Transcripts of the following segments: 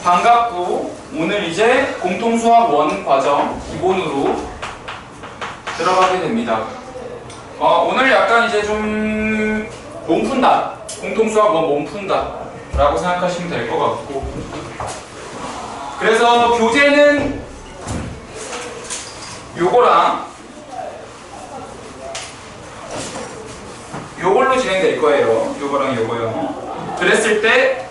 반갑고 오늘 이제 공통수학 1 과정 기본으로 들어가게 됩니다. 오늘 약간 이제 좀 몸푼다, 공통수학 1 몸푼다 라고 생각하시면 될 것 같고, 그래서 교재는 요거랑 요걸로 진행될 거예요. 요거랑 요거요. 그랬을 때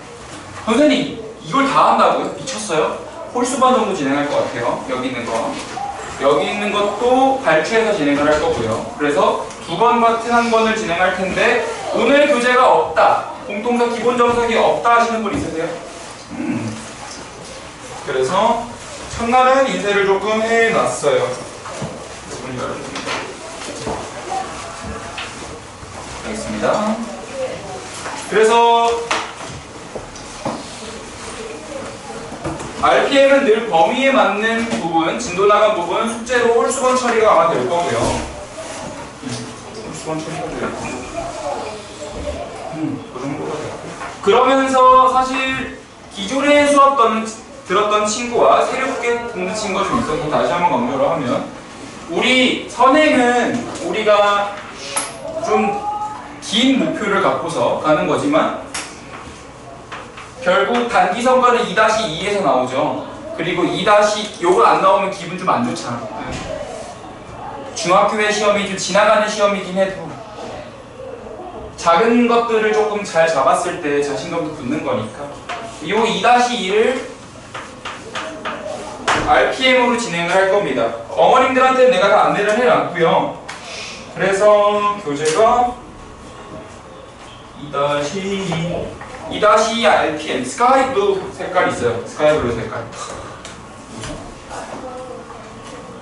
선생님 이걸 다 한다고요? 미쳤어요? 홀수반 정도 진행할 것 같아요. 여기 있는 거, 여기 있는 것도 발췌해서 진행을 할 거고요. 그래서 2번 같은 한 번을 진행할 텐데, 오늘 교재가 없다, 공통사 기본 정석이 없다 하시는 분 있으세요? 그래서 첫날은 인쇄를 조금 해놨어요. 문을 열어줍니다. 알겠습니다. 그래서 RPM은 늘 범위에 맞는 부분, 진도 나간 부분 숙제로 홀수번 처리가 아마 될 거고요. 홀수번 처리가 될 거고. 그 정도가 되고. 그러면서 사실 기존에 수업 들었던 친구와 새롭게 듣는 친구가 좀 있어서 다시 한번 강조를 하면, 우리 선행은 우리가 좀 긴 목표를 갖고서 가는 거지만 결국 단기 성과는 2-2에서 나오죠. 그리고 2- 요거 안 나오면 기분 좀 안 좋잖아. 중학교의 시험이 좀 지나가는 시험이긴 해도 작은 것들을 조금 잘 잡았을 때 자신감도 붙는 거니까 요 2-2를 RPM으로 진행을 할 겁니다. 어머님들한테는 내가 다 안내를 해놨고요. 그래서 교재가 2-2 RPM 스카이 블루 색깔 있어요. 스카이 블루 색깔.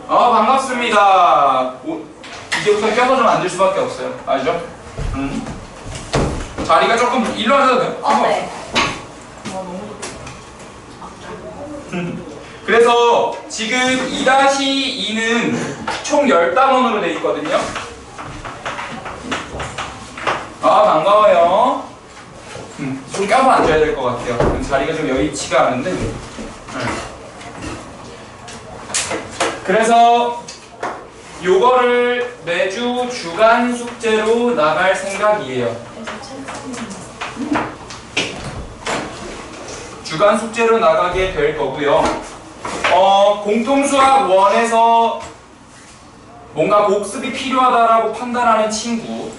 반갑습니다. 이제부터 껴서 좀 앉을 수밖에 없어요. 아시죠? 자리가 조금 일로 앉아도 돼요? 네. 그래서 지금 2-2는 총 10단원으로 되어 있거든요. 반가워요. 좀 껴서 앉아야 될 것 같아요. 자리가 좀 여의치가 않은데. 그래서 요거를 매주 주간 숙제로 나갈 생각이에요. 주간 숙제로 나가게 될 거고요. 공통수학 1에서 뭔가 복습이 필요하다라고 판단하는 친구,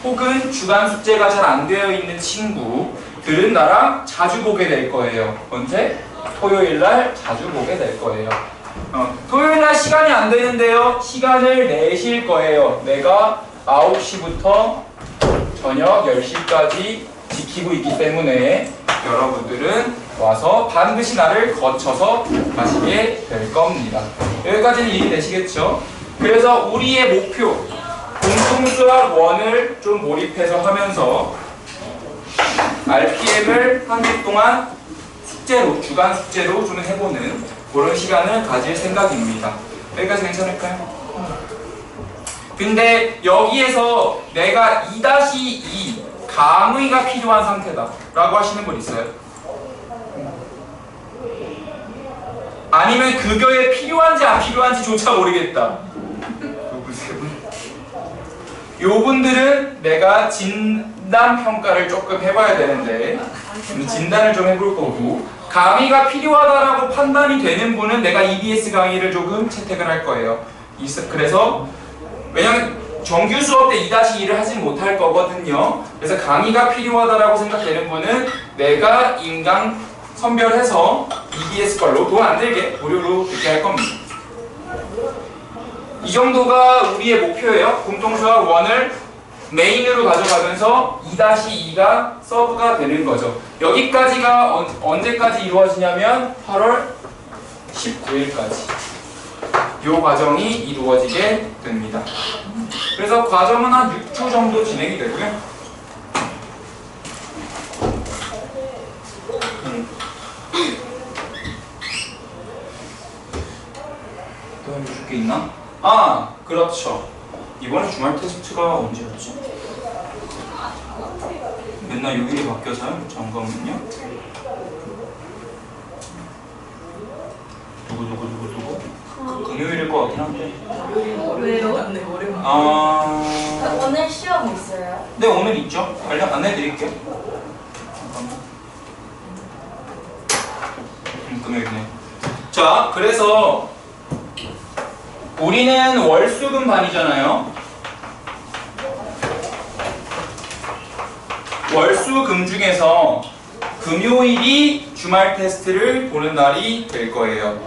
혹은 주간 숙제가 잘 안 되어 있는 친구들은 나랑 자주 보게 될 거예요. 언제? 토요일날 자주 보게 될 거예요. 토요일날 시간이 안 되는데요, 시간을 내실 거예요. 내가 9시부터 저녁 10시까지 지키고 있기 때문에 여러분들은 와서 반드시 나를 거쳐서 가시게 될 겁니다. 여기까지는 이해되시겠죠? 그래서 우리의 목표, 공통수학 1을 좀 몰입해서 하면서 RPM을 한 주 동안 숙제로, 주간 숙제로 좀 해보는 그런 시간을 가질 생각입니다. 여기까지 괜찮을까요? 근데 여기에서 내가 2-2 감의가 필요한 상태다 라고 하시는 분 있어요? 아니면 그거에 필요한지 안 필요한지조차 모르겠다. 요분들은 내가 진단평가를 조금 해봐야 되는데 진단을 좀 해볼 거고, 강의가 필요하다라고 판단이 되는 분은 내가 EBS 강의를 조금 채택을 할 거예요. 그래서 왜냐면 정규 수업 때 2-2를 하진 못할 거거든요. 그래서 강의가 필요하다라고 생각되는 분은 내가 인강 선별해서 EBS 걸로 돈 안 들게 무료로 듣게 할 겁니다. 이 정도가 우리의 목표예요. 공통수학 1을 메인으로 가져가면서 2-2가 서브가 되는 거죠. 여기까지가 언제까지 이루어지냐면 8월 19일까지 이 과정이 이루어지게 됩니다. 그래서 과정은 한 6주 정도 진행이 되고요. 또 해줄 게 있나? 그렇죠. 이번에 주말 테스트가 언제였지? 맨날 요일이 바뀌어서요. 잠깐만요. 누구? 금요일일 것 같긴 한데. 왜요? 오늘 시험 있어요? 네, 오늘 있죠. 안내해드릴게요. 금요일이네. 자, 그래서 우리는 월수금 반이잖아요. 월수금 중에서 금요일이 주말 테스트를 보는 날이 될 거예요.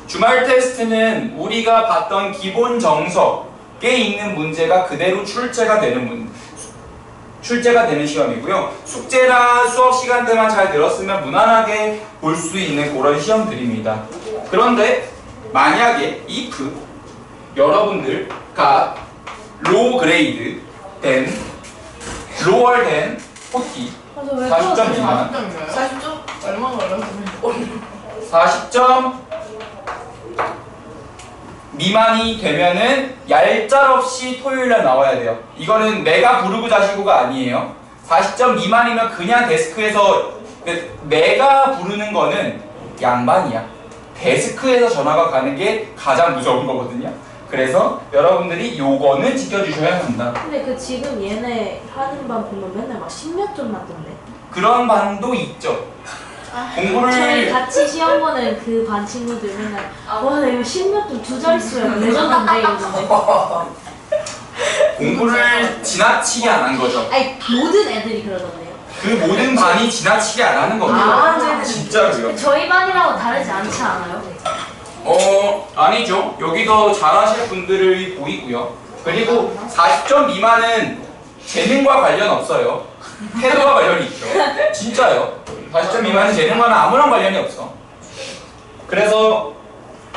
주말 테스트는 우리가 봤던 기본 정석에 있는 문제가 그대로 출제가 되는 시험이고요. 숙제나 수업 시간 때만 잘 들었으면 무난하게 볼 수 있는 그런 시험들입니다. 그런데 만약에 if 여러분들가 low grade then lower than 40 40점 미만 40점? 얼마나 어려웠어요? 40점 미만이 되면은 얄짤없이 토요일날 나와야 돼요. 이거는 내가 부르고 자시고가 아니에요. 40점 미만이면 그냥 데스크에서 내가 부르는 거는 양반이야. 데스크에서 전화가 가는 게 가장 무서운 거거든요. 그래서 여러분들이 요거는 지켜주셔야 한다. 근데 그 지금 얘네 하는 반 보면 맨날 막 10몇 점 났던데. 그런 반도 있죠. 공부를 저희 같이 시험 보는 그 반 친구들 맨날 와 나 이거 10몇 점 두 자릿수야 레전드인데 이러는데. 공부를 지나치게 안 한 거죠. 아니 모든 애들이 그러던데요. 그 모든 반이 지나치게 안 하는 겁니다. 진짜로요. 저희 반이라고 다르지 않지 않아요? 아니죠. 여기도 잘하실 분들이 보이고요. 그리고 40점 미만은 재능과 관련 없어요. 태도와 관련이 있죠. 진짜요. 40점 미만은 재능과는 아무런 관련이 없어. 그래서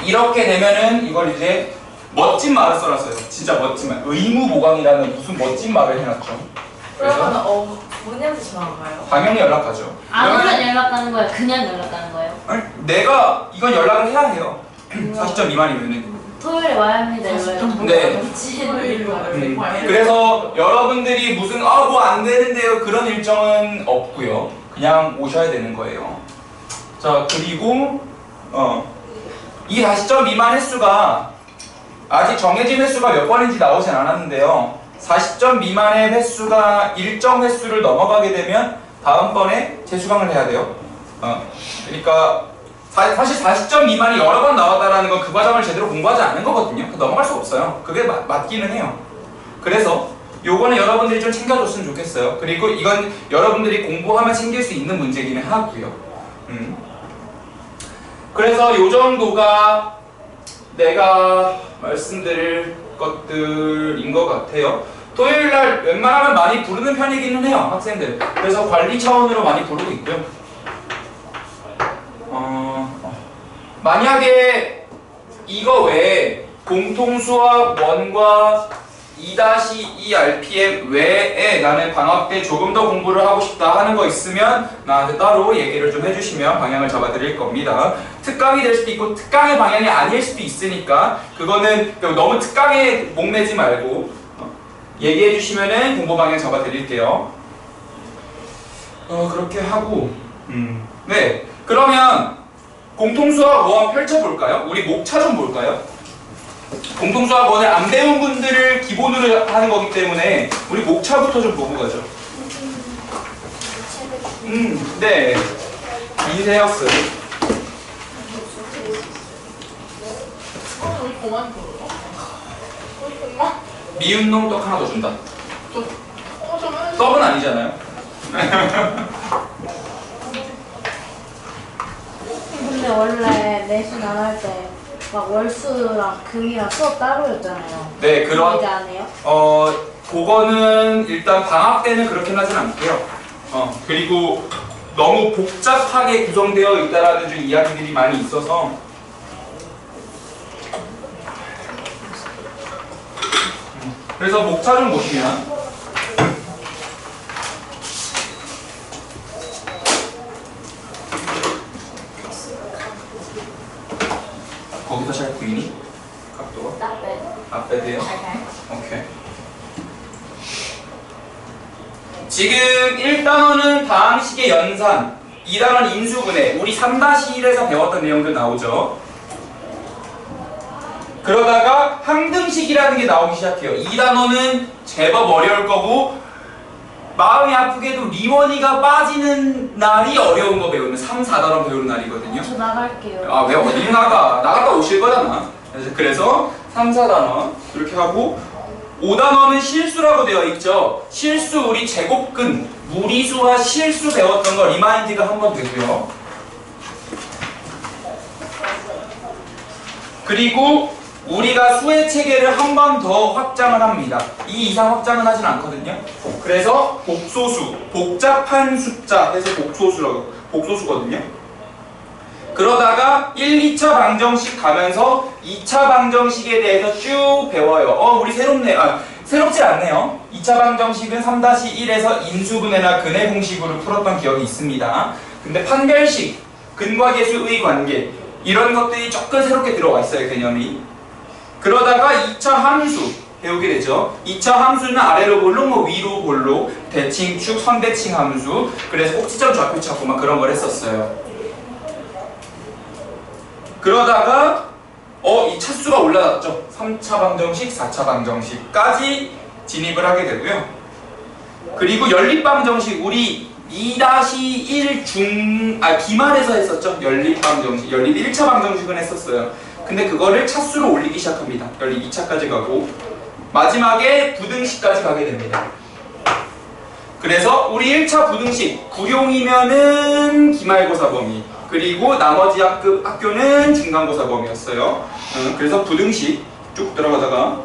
이렇게 되면은 이걸 이제 멋진 말을 써놨어요. 진짜 멋진 말. 의무보강이라는 무슨 멋진 말을 해놨죠. 그러면 문희한테 전화가요? 당연히 연락하죠. 아무런 연락 가는 거예요? 그냥 연락 가는 거예요? 아니, 내가 이건 연락을 해야 해요. 40점 미만이면은. 토요일에 와야 합니다. 연락. 네. 그래서 여러분들이 무슨 뭐 안 되는데요 그런 일정은 없고요. 그냥 오셔야 되는 거예요. 자, 그리고 이 40점 미만 횟수가 아직 정해진 횟수가 몇 번인지 나오진 않았는데요. 40점 미만의 횟수가 일정 횟수를 넘어가게 되면 다음번에 재수강을 해야 돼요. 그러니까 사실 40점 미만이 여러 번 나왔다라는 건 그 과정을 제대로 공부하지 않은 거거든요. 넘어갈 수 없어요. 그게 맞기는 해요. 그래서 요거는 여러분들이 좀 챙겨줬으면 좋겠어요. 그리고 이건 여러분들이 공부하면 챙길 수 있는 문제기는 하고요. 그래서 요 정도가 내가 말씀드릴 것들인 것 같아요. 토요일날 웬만하면 많이 부르는 편이기는 해요, 학생들. 그래서 관리 차원으로 많이 부르고 있고요. 만약에 이거 외에 공통수학 1과 2-2 RPM 외에 나는 방학 때 조금 더 공부를 하고 싶다 하는 거 있으면 나한테 따로 얘기를 좀 해주시면 방향을 잡아드릴 겁니다. 특강이 될 수도 있고 특강의 방향이 아닐 수도 있으니까 그거는 너무 특강에 목매지 말고 얘기해 주시면은 공부 방향 잡아드릴게요. 그렇게 하고 네, 그러면 공통수학 1 펼쳐볼까요? 우리 목차 좀 볼까요? 공통수학 1을 안 배운 분들을 기본으로 하는 거기 때문에 우리 목차부터 좀 보고 가죠. 네. 이세혁스. 미운 놈 떡 하나 더 준다. 떡은 아니잖아요. 근데 원래 내신 안 할 때 막 월수랑 금이랑 수업 따로였잖아요. 네, 그런. 이제 안 해요? 그거는 일단 방학 때는 그렇게 하진 않고요. 그리고 너무 복잡하게 구성되어 있다라는 좀 이야기들이 많이 있어서. 그래서 목차 좀 보시면. 거기서 잘 보이니? 각도가? Not bad. 앞에 돼요? Okay. 오케이. 지금 1단원은 다항식의 연산, 2단원 인수분해, 우리 3-1에서 배웠던 내용들 나오죠. 그러다가 항등식이라는 게 나오기 시작해요. 2단원은 제법 어려울 거고, 마음이 아프게도 리원이가 빠지는 날이 어려운 거 배우는 3, 4단원 배우는 날이거든요. 저 나갈게요. 아, 왜 어디 나갔다 오실 거잖아. 그래서 3, 4단원 이렇게 하고, 5단원은 실수라고 되어 있죠. 실수 우리 제곱근, 무리수와 실수 배웠던 거 리마인드가 한번 되고요. 그리고 우리가 수의 체계를 한 번 더 확장을 합니다. 이 이상 확장은 하진 않거든요. 그래서 복소수, 복잡한 숫자 해서 복소수거든요. 그러다가 1, 2차 방정식 가면서 2차 방정식에 대해서 쭉 배워요. 우리 새롭네. 새롭지 않네요. 2차 방정식은 3-1에서 인수분해나 근해 공식으로 풀었던 기억이 있습니다. 근데 판별식, 근과 계수의 관계 이런 것들이 조금 새롭게 들어와 있어요, 개념이. 그러다가 2차 함수 배우게 되죠. 2차 함수는 아래로 볼록, 위로 볼록, 대칭축, 선대칭 함수, 그래서 꼭지점 좌표 찾고 막 그런 걸 했었어요. 그러다가 이 차수가 올라갔죠. 3차 방정식, 4차 방정식까지 진입을 하게 되고요. 그리고 연립방정식 우리 2-1 기말에서 했었죠. 연립방정식, 연립 1차 방정식은 했었어요. 근데 그거를 차수로 올리기 시작합니다. 연립 2차까지 가고 마지막에 부등식까지 가게 됩니다. 그래서 우리 1차 부등식 구룡이면은 기말고사 범위, 그리고 나머지 학교는 중간고사 범위였어요. 그래서 부등식 쭉 들어가다가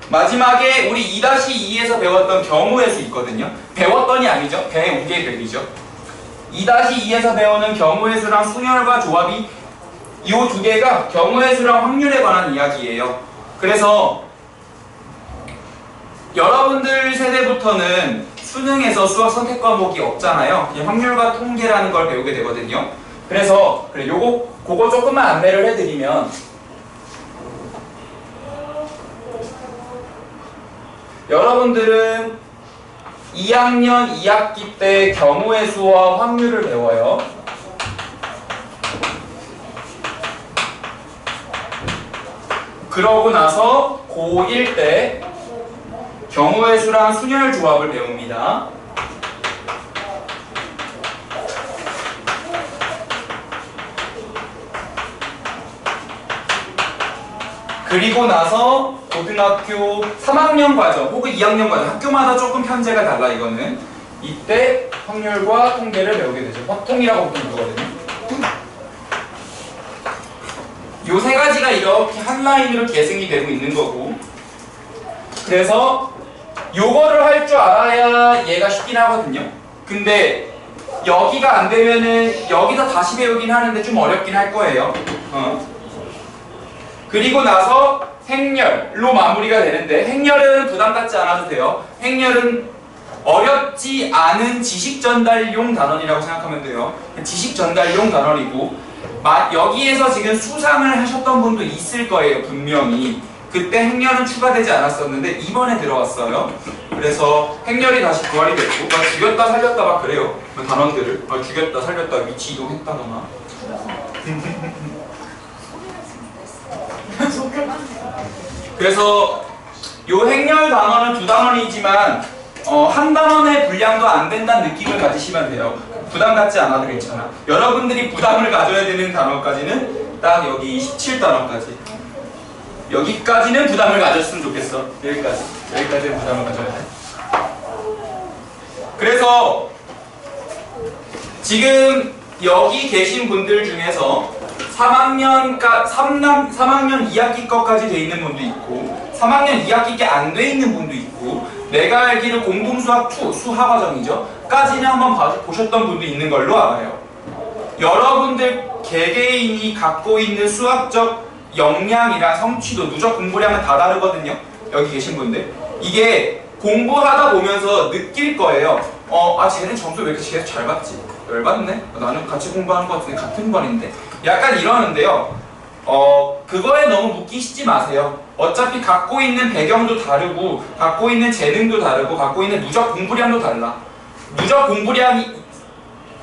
마지막에 우리 2-2에서 배웠던 경우의 수 있거든요. 배웠던이 아니죠. 배우게 되죠. 2-2에서 배우는 경우의 수랑 순열과 조합이 이 두 개가 경우의 수랑 확률에 관한 이야기예요. 그래서 여러분들 세대부터는 수능에서 수학 선택 과목이 없잖아요. 그냥 확률과 통계라는 걸 배우게 되거든요. 그래서 그거 조금만 안내를 해드리면 여러분들은 2학년 2학기 때 경우의 수와 확률을 배워요. 그러고 나서 고1 때 경우의 수랑 순열 조합을 배웁니다. 그리고 나서 고등학교 3학년 과정 혹은 2학년 과정, 학교마다 조금 편제가 달라. 이거는 이때 확률과 통계를 배우게 되죠. 확통이라고 부르거든요. 요 세 가지가 이렇게 한 라인으로 계승이 되고 있는 거고, 그래서 요거를 할 줄 알아야 얘가 쉽긴 하거든요. 근데 여기가 안 되면은 여기서 다시 배우긴 하는데 좀 어렵긴 할 거예요. 그리고 나서 행렬로 마무리가 되는데, 행렬은 부담 갖지 않아도 돼요. 행렬은 어렵지 않은 지식 전달용 단원이라고 생각하면 돼요. 지식 전달용 단원이고, 여기에서 지금 수상을 하셨던 분도 있을 거예요, 분명히. 그때 행렬은 추가되지 않았었는데 이번에 들어왔어요. 그래서 행렬이 다시 부활이 됐고, 죽였다 살렸다 막 그래요. 단원들을 죽였다 살렸다 위치 이동했다거나. 그래서 요 행렬 단원은 두 단원이지만 한 단원의 분량도 안 된다는 느낌을 가지시면 돼요. 부담 갖지 않아도 괜찮아. 여러분들이 부담을 가져야 되는 단원까지는 딱 여기 17단원까지. 여기까지는 부담을 가졌으면 좋겠어. 여기까지는 부담을 가져야 돼. 그래서 지금 여기 계신 분들 중에서 3학년 2학기 거까지 돼 있는 분도 있고 3학년 2학기 게 안 돼 있는 분도 있고, 내가 알기로 공동수학 2, 수학과정이죠. 까지는 한번 보셨던 분도 있는 걸로 알아요. 여러분들 개개인이 갖고 있는 수학적 역량이랑 성취도, 누적 공부량은 다 다르거든요. 여기 계신 분들. 이게 공부하다 보면서 느낄 거예요. 쟤는 점수 왜 이렇게 계속 잘 받지? 열받네? 나는 같이 공부하는 것 같은데 같은 반인데? 약간 이러는데요. 그거에 너무 묶이시지 마세요. 어차피 갖고 있는 배경도 다르고, 갖고 있는 재능도 다르고, 갖고 있는 누적 공부량도 달라. 누적 공부량이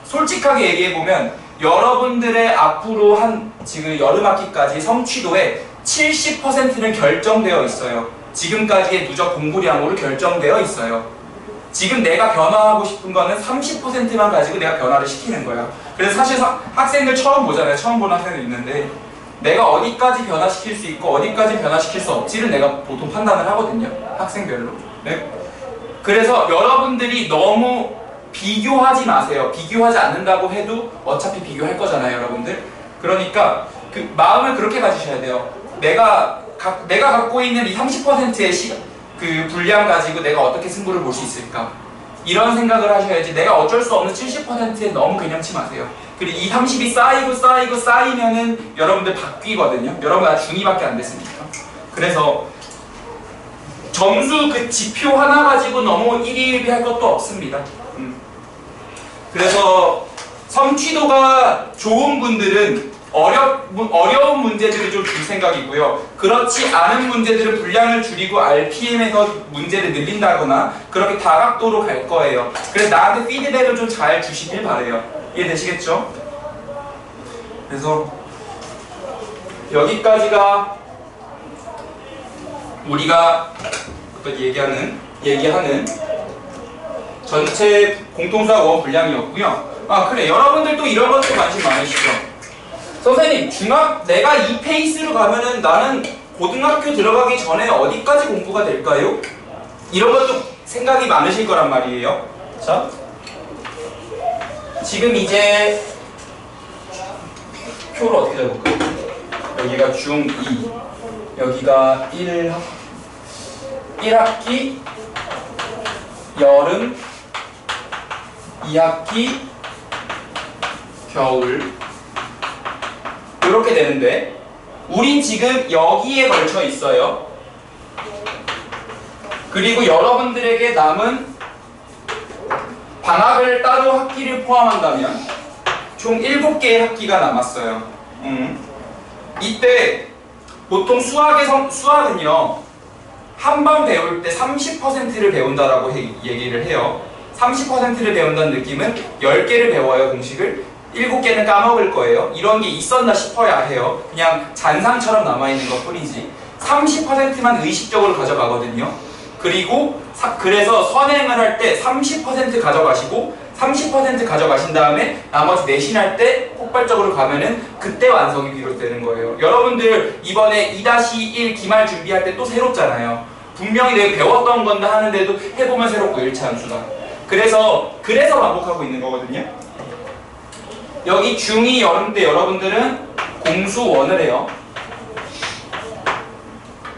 솔직하게 얘기해보면 여러분들의 앞으로 한 지금 여름학기까지 성취도의 70%는 결정되어 있어요. 지금까지의 누적 공부량으로 결정되어 있어요. 지금 내가 변화하고 싶은 거는 30%만 가지고 내가 변화를 시키는 거야. 그래서 사실 학생들 처음 보잖아요. 처음 보는 학생들 있는데 내가 어디까지 변화시킬 수 있고 어디까지 변화시킬 수 없지를 내가 보통 판단을 하거든요. 학생별로. 네? 그래서 여러분들이 너무 비교하지 마세요. 비교하지 않는다고 해도 어차피 비교할 거잖아요, 여러분들. 그러니까 그 마음을 그렇게 가지셔야 돼요. 내가 갖고 있는 이 30%의 그 분량 가지고 내가 어떻게 승부를 볼 수 있을까? 이런 생각을 하셔야지 내가 어쩔 수 없는 70%에 너무 그냥치 마세요. 그리고 이 30이 쌓이면은 여러분들 바뀌거든요. 여러분 아직 중2밖에 안 됐으니까. 그래서 점수 그 지표 하나 가지고 너무 일희일비할 것도 없습니다. 그래서 성취도가 좋은 분들은 어려운 문제들을 좀 줄 생각이고요. 그렇지 않은 문제들은 분량을 줄이고 RPM에서 문제를 늘린다거나 그렇게 다각도로 갈 거예요. 그래서 나한테 피드백을 좀 잘 주시길 바래요. 이해되시겠죠? 그래서 여기까지가 우리가 얘기하는 전체 공통수학 원 분량이었고요. 아 그래, 여러분들도 이런 것도 관심 많으시죠? 선생님, 내가 이 페이스로 가면은 나는 고등학교 들어가기 전에 어디까지 공부가 될까요? 이런 것도 생각이 많으실 거란 말이에요. 자, 지금 이제 표를 어떻게 잡을까요? 여기가 중2, 여기가 1학기, 여름, 2학기, 겨울 이렇게 되는데 우린 지금 여기에 걸쳐 있어요. 그리고 여러분들에게 남은 방학을 따로 학기를 포함한다면 총 7개의 학기가 남았어요. 이때 보통 수학은요 한 번 배울 때 30%를 배운다라고 얘기를 해요. 30%를 배운다는 느낌은 10개를 배워요, 공식을. 7개는 까먹을 거예요. 이런 게 있었나 싶어야 해요. 그냥 잔상처럼 남아있는 것 뿐이지. 30%만 의식적으로 가져가거든요. 그리고 그래서 선행을 할 때 30% 가져가시고 30% 가져가신 다음에 나머지 내신할 때 폭발적으로 가면은 그때 완성이 비롯되는 거예요. 여러분들 이번에 2-1 기말 준비할 때 또 새롭잖아요. 분명히 내가 배웠던 건데 하는데도 해보면 새롭고 1차 함수가. 그래서 반복하고 있는 거거든요. 여기 중2 여름 때 여러분들은 공수1을 해요.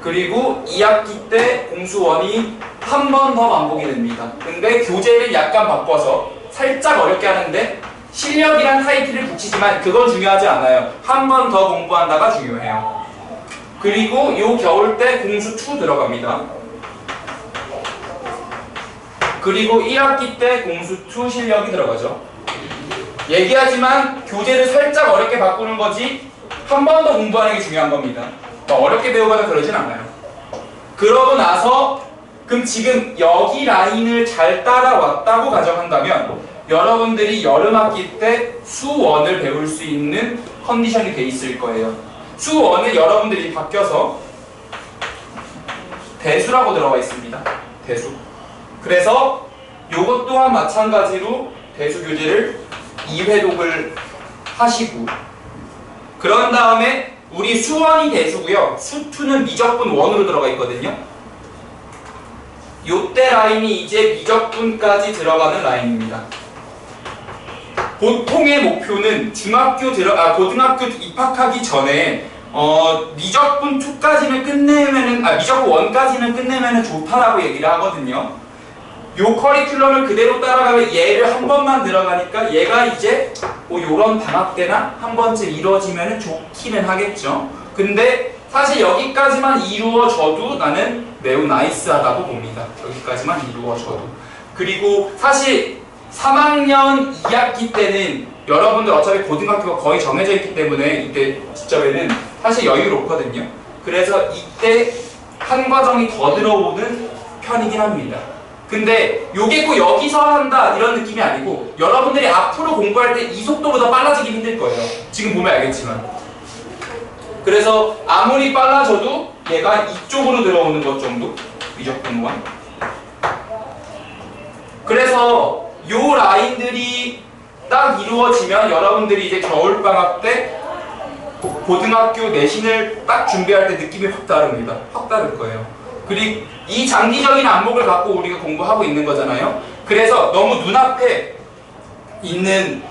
그리고 2학기 때 공수1이 한 번 더 반복이 됩니다. 근데 교재를 약간 바꿔서 살짝 어렵게 하는데 실력이란 타이틀을 붙이지만 그건 중요하지 않아요. 한 번 더 공부한다가 중요해요. 그리고 요 겨울 때 공수2 들어갑니다. 그리고 1학기 때 공수2 실력이 들어가죠. 얘기하지만 교재를 살짝 어렵게 바꾸는 거지 한 번 더 공부하는 게 중요한 겁니다. 어렵게 배우거나 그러진 않아요. 그러고 나서 그럼 지금 여기 라인을 잘 따라왔다고 가정한다면 여러분들이 여름학기 때 수1을 배울 수 있는 컨디션이 돼 있을 거예요. 수1을 여러분들이 바뀌어서 대수라고 들어가 있습니다. 대수. 그래서 요것 또한 마찬가지로 대수 교재를 2회독을 하시고 그런 다음에 우리 수1이 대수고요. 수2는 미적분 1으로 들어가 있거든요. 요때 라인이 이제 미적분까지 들어가는 라인입니다. 보통의 목표는 고등학교 입학하기 전에 미적분 2까지는 끝내면은 미적분 1까지는 끝내면은 좋다라고 얘기를 하거든요. 요 커리큘럼을 그대로 따라가면 얘를 한 번만 들어가니까 얘가 이제 뭐 요런 방학 때나 한 번쯤 이루어지면 좋기는 하겠죠. 근데 사실 여기까지만 이루어져도 나는 매우 나이스하다고 봅니다. 여기까지만 이루어져도. 그리고 사실 3학년 2학기 때는 여러분들 어차피 고등학교가 거의 정해져 있기 때문에 이때 시점에는 사실 여유롭거든요. 그래서 이때 한 과정이 더 들어오는 편이긴 합니다. 근데 요게 꼭 여기서 한다 이런 느낌이 아니고 여러분들이 앞으로 공부할 때 이 속도보다 빨라지기 힘들 거예요. 지금 보면 알겠지만. 그래서 아무리 빨라져도 얘가 이쪽으로 들어오는 것 정도 위적 분모가. 그래서 요 라인들이 딱 이루어지면 여러분들이 이제 겨울방학 때 고등학교 내신을 딱 준비할 때 느낌이 확 다릅니다. 확 다를 거예요. 그리고 이 장기적인 안목을 갖고 우리가 공부하고 있는 거잖아요. 그래서 너무 눈앞에 있는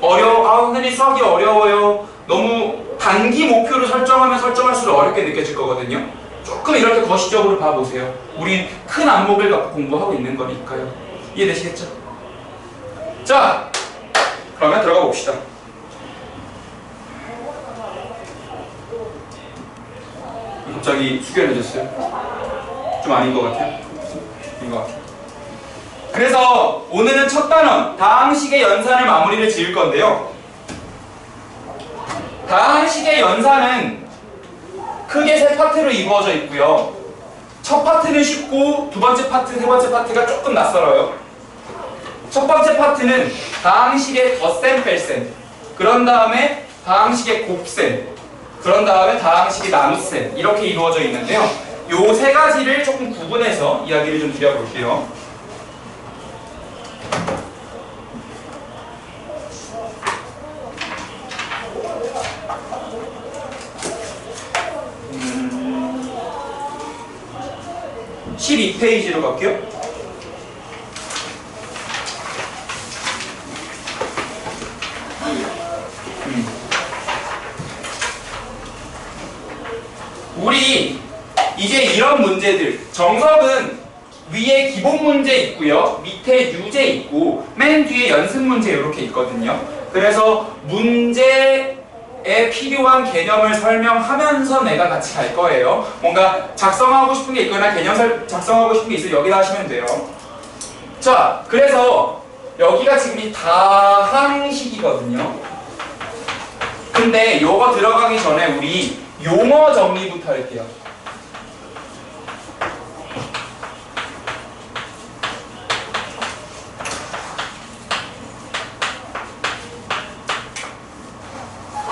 선생님 수학이 어려워요. 너무 단기 목표를 설정하면 설정할수록 어렵게 느껴질 거거든요. 조금 이렇게 거시적으로 봐보세요. 우린 큰 안목을 갖고 공부하고 있는 거니까요. 이해되시겠죠? 자, 그러면 들어가 봅시다. 갑자기 수결해졌어요. 좀 아닌 것 같아요. 아닌 것 같아요. 그래서 오늘은 첫 단원 다항식의 연산을 마무리를 지을 건데요. 다항식의 연산은 크게 세 파트로 이루어져 있고요. 첫 파트는 쉽고 두 번째 파트, 세 번째 파트가 조금 낯설어요. 첫 번째 파트는 다항식의 덧셈, 뺄셈, 그런 다음에 다항식의 곱셈, 그런 다음에 다항식의 나눗셈 이렇게 이루어져 있는데요. 요 세 가지를 조금 구분해서 이야기를 좀 드려볼게요. 음... 12페이지로 갈게요. 우리 이제 이런 문제들, 정석은 위에 기본 문제 있고요, 밑에 유제 있고 맨 뒤에 연습 문제 이렇게 있거든요. 그래서 문제에 필요한 개념을 설명하면서 내가 같이 갈 거예요. 뭔가 작성하고 싶은 게 있거나 개념 작성하고 싶은 게 있으면 여기다 하시면 돼요. 자, 그래서 여기가 지금 이 다항식이거든요. 근데 요거 들어가기 전에 우리 용어 정리부터 할게요.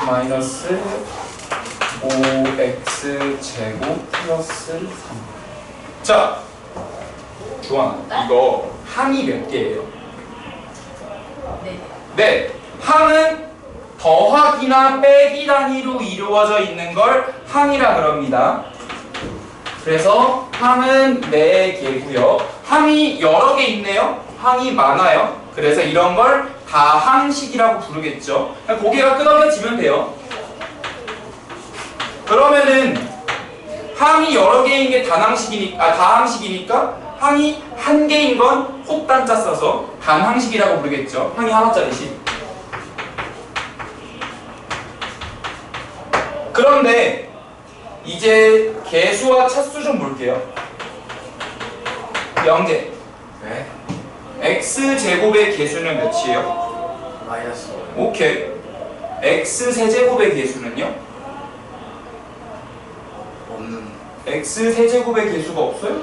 마이너스 5x 제곱 플러스 3. 자, 조아나, 이거 항이 몇 개예요? 네, 항은 더하기나 빼기 단위로 이루어져 있는 걸 항이라 그럽니다. 그래서 항은 4개고요. 항이 여러 개 있네요. 항이 많아요. 그래서 이런 걸 다항식이라고 부르겠죠. 고개가 끄덕여지면 돼요. 그러면은 항이 여러 개인 게 다항식이니까 항이 한 개인 건 혹단자 써서 단항식이라고 부르겠죠. 항이 하나짜리씩. 그런데 이제 개수와 차수 좀 볼게요. 영재. 네? x제곱의 개수는 몇이에요? 마이너스 5. 오케이. x세제곱의 개수는요? 없는. x세제곱의 개수가 없어요?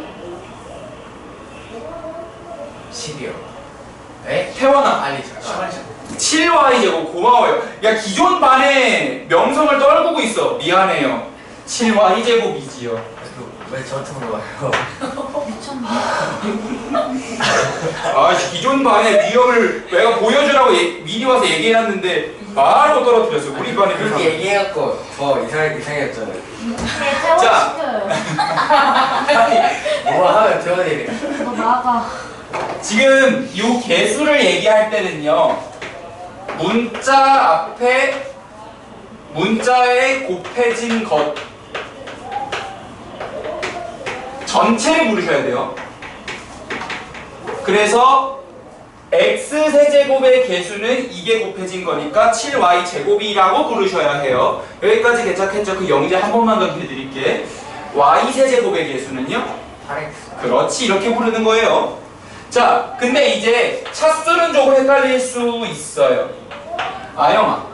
10이요. 네? 태원아, 아니 잠깐만. 7y제곱 고마워요. 야, 기존 반에 명성을 떨구고 있어. 미안해요. 7y제곱이지요. 왜 저한테 물어봐요? 미쳤나? 아, 기존 반의 위험을 내가 보여주라고 미리 와서 얘기해놨는데 바로 떨어뜨렸어. 우리 반에 그렇게 얘기해갖고 더 이상해졌잖아요. 네, 태워 자. 시켜요. 뭐 하면 태워내리. 너 나가. 지금 이 개수를 얘기할 때는요, 문자 앞에 문자에 곱해진 것 전체를 부르셔야 돼요. 그래서 x세제곱의 개수는 이게 곱해진 거니까 7y제곱이라고 부르셔야 해요. 여기까지 괜찮겠죠? 그 영제 한 번만 더 해드릴게. y세제곱의 개수는요? 8x. 그렇지, 이렇게 부르는 거예요. 자, 근데 이제 차수는 조금 헷갈릴 수 있어요. 아영아,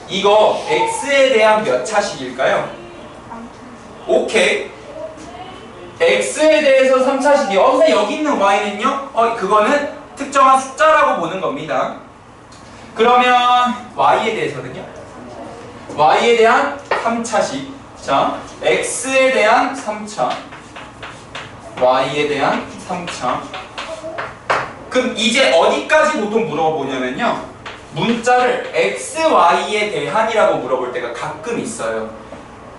이거 x에 대한 몇 차식일까요? 오케이. x에 대해서 3차식이요. 선생님 여기 있는 y는요? 그거는 특정한 숫자라고 보는 겁니다. 그러면 y에 대해서는요? y에 대한 3차식. 자, x에 대한 3차, y에 대한 3차. 그럼 이제 어디까지 보통 물어보냐면요, 문자를 x, y에 대한이라고 물어볼 때가 가끔 있어요.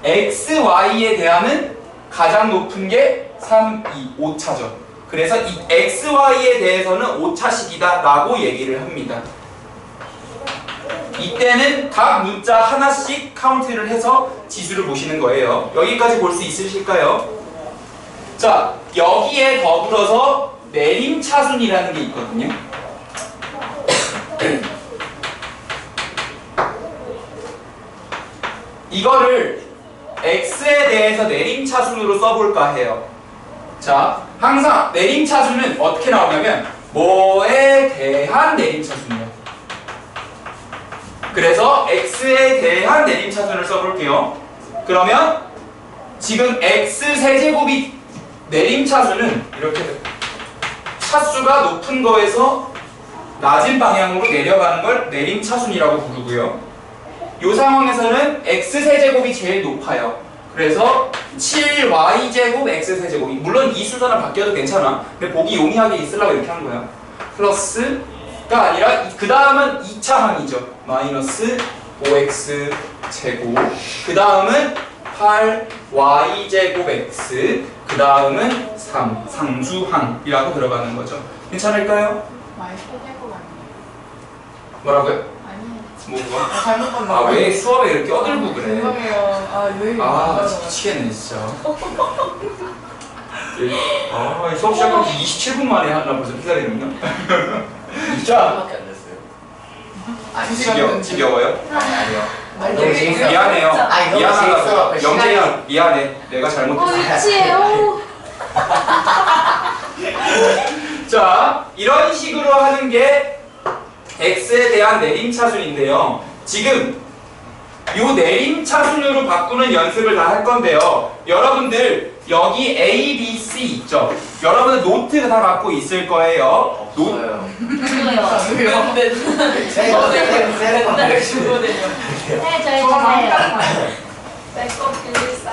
x, y에 대한은 가장 높은 게 3, 2, 5차죠. 그래서 이 x, y에 대해서는 5차식이다 라고 얘기를 합니다. 이때는 각 문자 하나씩 카운트를 해서 지수를 보시는 거예요. 여기까지 볼 수 있으실까요? 자, 여기에 더불어서 내림차순이라는 게 있거든요. 이거를 x에 대해서 내림차순으로 써볼까 해요. 자, 항상 내림차순은 어떻게 나오냐면 뭐에 대한 내림차순이에요. 그래서 x에 대한 내림차순을 써볼게요. 그러면 지금 x 세제곱이 내림차순은 이렇게 차수가 높은 거에서 낮은 방향으로 내려가는 걸 내림차순이라고 부르고요. 이 상황에서는 x 세제곱이 제일 높아요. 그래서 7y제곱 x 세제곱이, 물론 이 순서는 바뀌어도 괜찮아. 근데 보기 용이하게 있으려고 이렇게 한 거야. 플러스가 아니라 그 다음은 2차 항이죠. 마이너스 5x 제곱, 그 다음은 8y제곱 x, 그 다음은 3 상수항이라고 들어가는 거죠. 괜찮을까요? 많이 소개고 아니에요? 뭐라고요? 아니에요. 뭐가? 잘못 봤나? 왜 수업에 이렇게 어들고 그래? 죄송해요. 왜 이렇게 미치겠네 진짜. 이 수업 시작한 지 27분 만에 하나 벌써 기다리는 거? 자, 밖에 안 됐어요. 지겨워요? 아니요. 아니, 너무 재밌어. 미안해요. 아니, 너무 미안하다고. 재밌어. 영재야, 미안해. 내가 잘못했어. 유치해요. 자, 이런 식으로 하는 게 x에 대한 내림차순인데요. 지금 요 내림차순으로 바꾸는 연습을 다 할 건데요. 여러분들 여기 A, B, C 있죠? 여러분들 노트 다 갖고 있을 거예요. 없어요. 저요. 세레 맨날 주거든요. 네, 저희 주세요. 내거 빌리싸.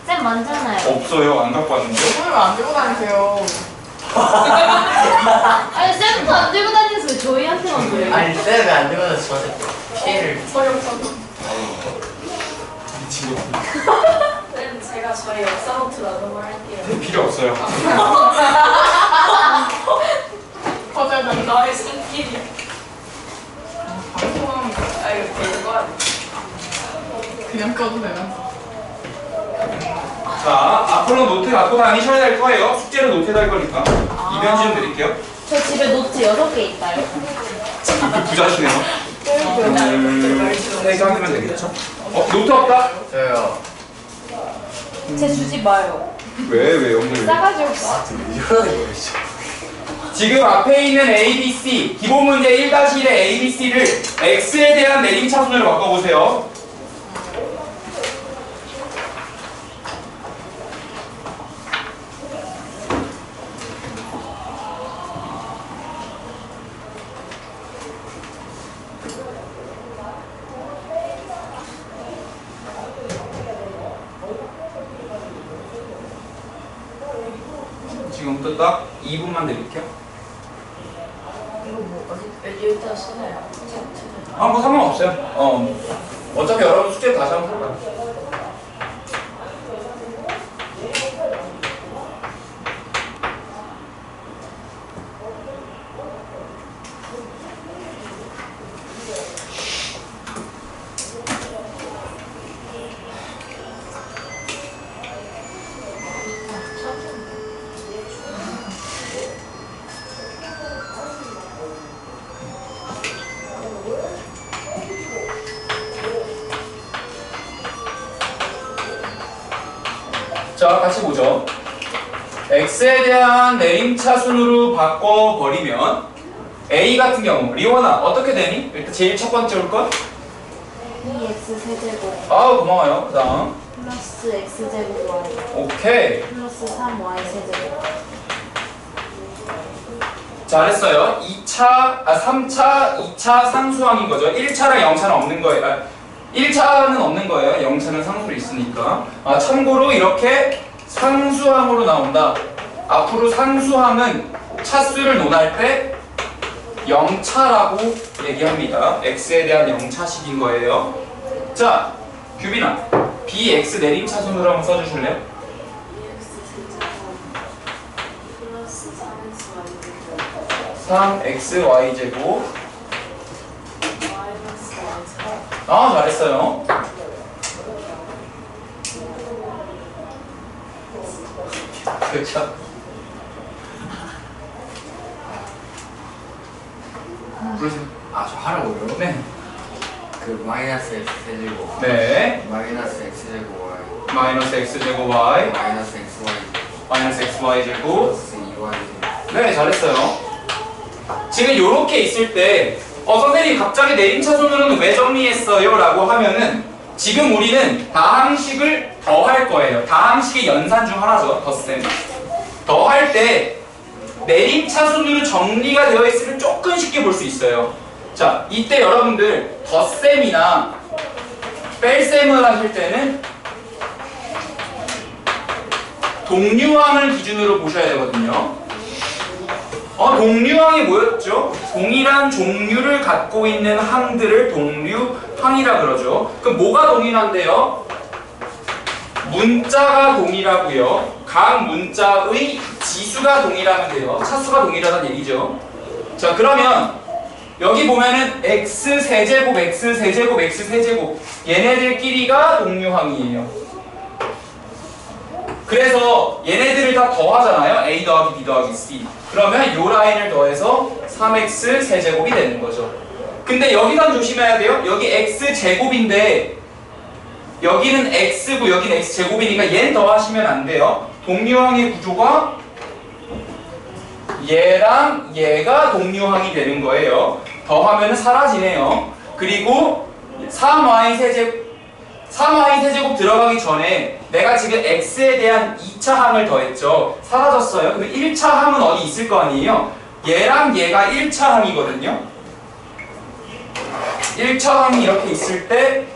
쌤 많잖아요. 없어요. 안 갖고 왔는데. 오늘 안 들고 다니세요. 아니 쌤도 안 들고 다니면서 저희한테만 그래요. 아니 쌤이 안 되면 저한테 피해를. 서영. 미친 거. 쌤, 제가 저희 역사 노트 나눔을 할게요. 필요 없어요. 거절은 너의 손길이. 방송, 이거 되는 거 아니야? 그냥 꺼도 되나? 자, 앞으로 노트 갖고 다니셔야 될 거예요. 숙제를 노트에다 할 거니까. 이변 좀 드릴게요. 저 집에 노트 6개 있다요. 부자시네요. 3개 하면 되겠죠? 노트 없다? 저요. 제 주지 마요. 왜 오늘? 싸가지 없어. 이러는 거였죠. 지금 앞에 있는 A, B, C, 기본 문제 1-1의 A, B, C를 X에 대한 내림차순으로 바꿔보세요. 지금부터 딱 2분만 드릴게요. 이거 뭐, 여기다 쓰나요? 뭐 상관없어요. 어차피 여러분 숙제 다시 한번 할 거야. 자, 같이 보죠. x에 대한 내림차순으로 바꿔버리면 a 같은 경우, 리원아 어떻게 되니? 일단 제일 첫 번째 올 것? 2x 세제곱. 아우 고마워요. 그 다음 플러스 x제곱 y 오케이. 플러스 3y 세제곱. 잘했어요. 3차, 2차 상수항인 거죠. 1차랑 0차는 없는 거예요. 1차는 없는 거예요. 0차는 상수로 있으니까. 참고로 이렇게 상수항으로 나온다. 앞으로 상수항은 차수를 논할 때 0차라고 얘기합니다. x에 대한 0차식인 거예요. 자, 규빈아, bx 내림차순으로 한번 써주실래요? 플러스 3xy 3xy제곱. 마이너스 y 잘했어요. 그렇죠. 부르세요. 저 하라고요? 네. 그 마이너스 x 세제곱 네. 마이너스 x 제곱 y 마이너스 x제곱 y 마이너스 x y 제곱 마이너스 xy제곱. 플러스 2y 제곱. 네, 잘했어요. 지금 이렇게 있을 때 선생님 갑자기 내림차순으로는 왜 정리했어요? 라고 하면은 지금 우리는 다항식을 더할 거예요. 다항식의 연산 중 하나죠. 덧셈. 더할 때 내림차순으로 정리가 되어 있으면 조금 쉽게 볼 수 있어요. 자, 이때 여러분들 덧셈이나 뺄셈을 하실 때는 동류항을 기준으로 보셔야 되거든요. 동류항이 뭐였죠? 동일한 종류를 갖고 있는 항들을 동류항이라 그러죠. 그럼 뭐가 동일한데요? 문자가 동일하고요. 각 문자의 지수가 동일하면 돼요. 차수가 동일하다는 얘기죠. 자, 그러면 여기 보면은 x 세제곱, x 세제곱, x 세제곱 얘네들끼리가 동류항이에요. 그래서 얘네들을 다 더하잖아요. a 더하기 b 더하기 c. 그러면 요 라인을 더해서 3x 세제곱이 되는 거죠. 근데 여기만 조심해야 돼요. 여기 x 제곱인데 여기는 x고 여기는 x 제곱이니까 얘는 더하시면 안 돼요. 동류항의 구조가 얘랑 얘가 동류항이 되는 거예요. 더하면 사라지네요. 그리고 3y 세제곱 들어가기 전에 내가 지금 x에 대한 2차 항을 더했죠. 사라졌어요. 그럼 1차 항은 어디 있을 거 아니에요? 얘랑 얘가 1차 항이거든요. 1차 항이 이렇게 있을 때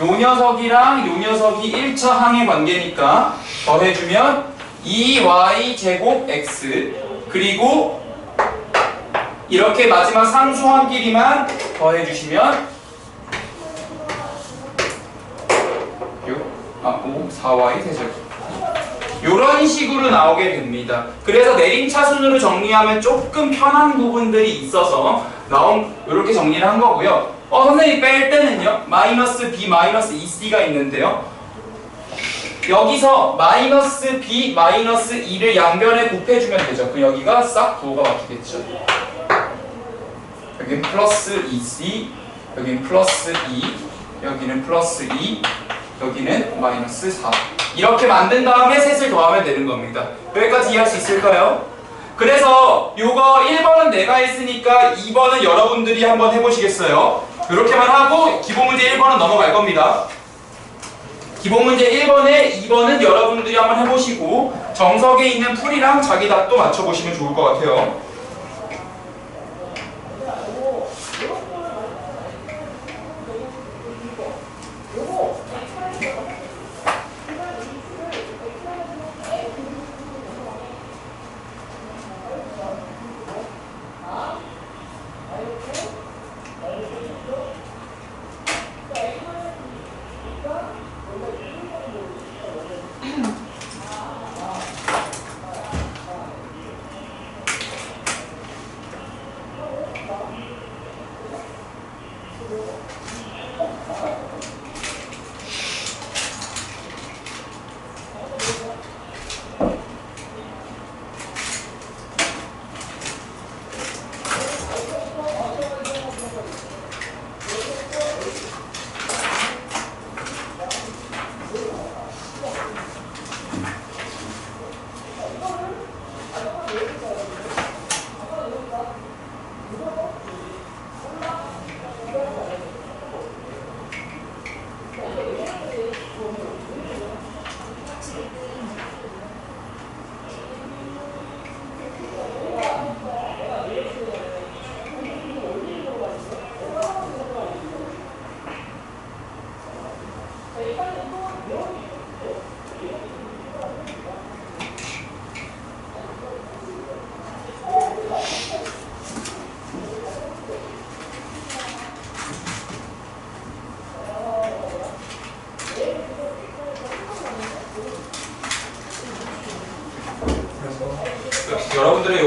요 녀석이랑 요 녀석이 1차 항의 관계니까 더해주면 2y 제곱 x 그리고 이렇게 마지막 상수항끼리만 더해주시면 5, 4y 세제곱 이런 식으로 나오게 됩니다. 그래서 내림차순으로 정리하면 조금 편한 부분들이 있어서 이렇게 정리를 한 거고요. 선생님 뺄 때는요. 마이너스 b 마이너스 2c가 있는데요. 여기서 마이너스 b 마이너스 2를 양변에 곱해주면 되죠. 그럼 여기가 싹 부호가 바뀌겠죠. 여기는 플러스 2c, 여기는 플러스 2, 여기는 플러스 2, 여기는 마이너스 4. 이렇게 만든 다음에 셋을 더하면 되는 겁니다. 여기까지 이해할 수 있을까요? 그래서 요거 1번은 내가 했으니까 2번은 여러분들이 한번 해보시겠어요? 이렇게만 하고 기본문제 1번은 넘어갈 겁니다. 기본문제 1번에 2번은 여러분들이 한번 해보시고 정석에 있는 풀이랑 자기 답도 맞춰보시면 좋을 것 같아요.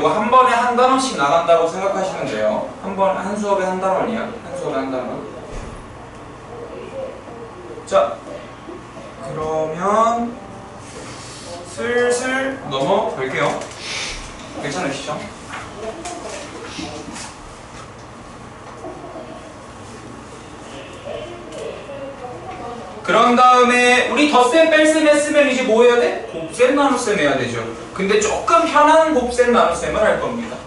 이거 한 번에 한 단원씩 나간다고 생각하시면 돼요. 한 수업에 한 단원이야. 한 수업에 한 단원. 자, 그러면 슬슬 넘어갈게요. 괜찮으시죠? 그런 다음에 우리 덧셈 뺄셈 했으면 이제 뭐 해야 돼? 곱셈 나눗셈 해야 되죠. 근데 조금 편한 곱셈 나눗셈을 할 겁니다.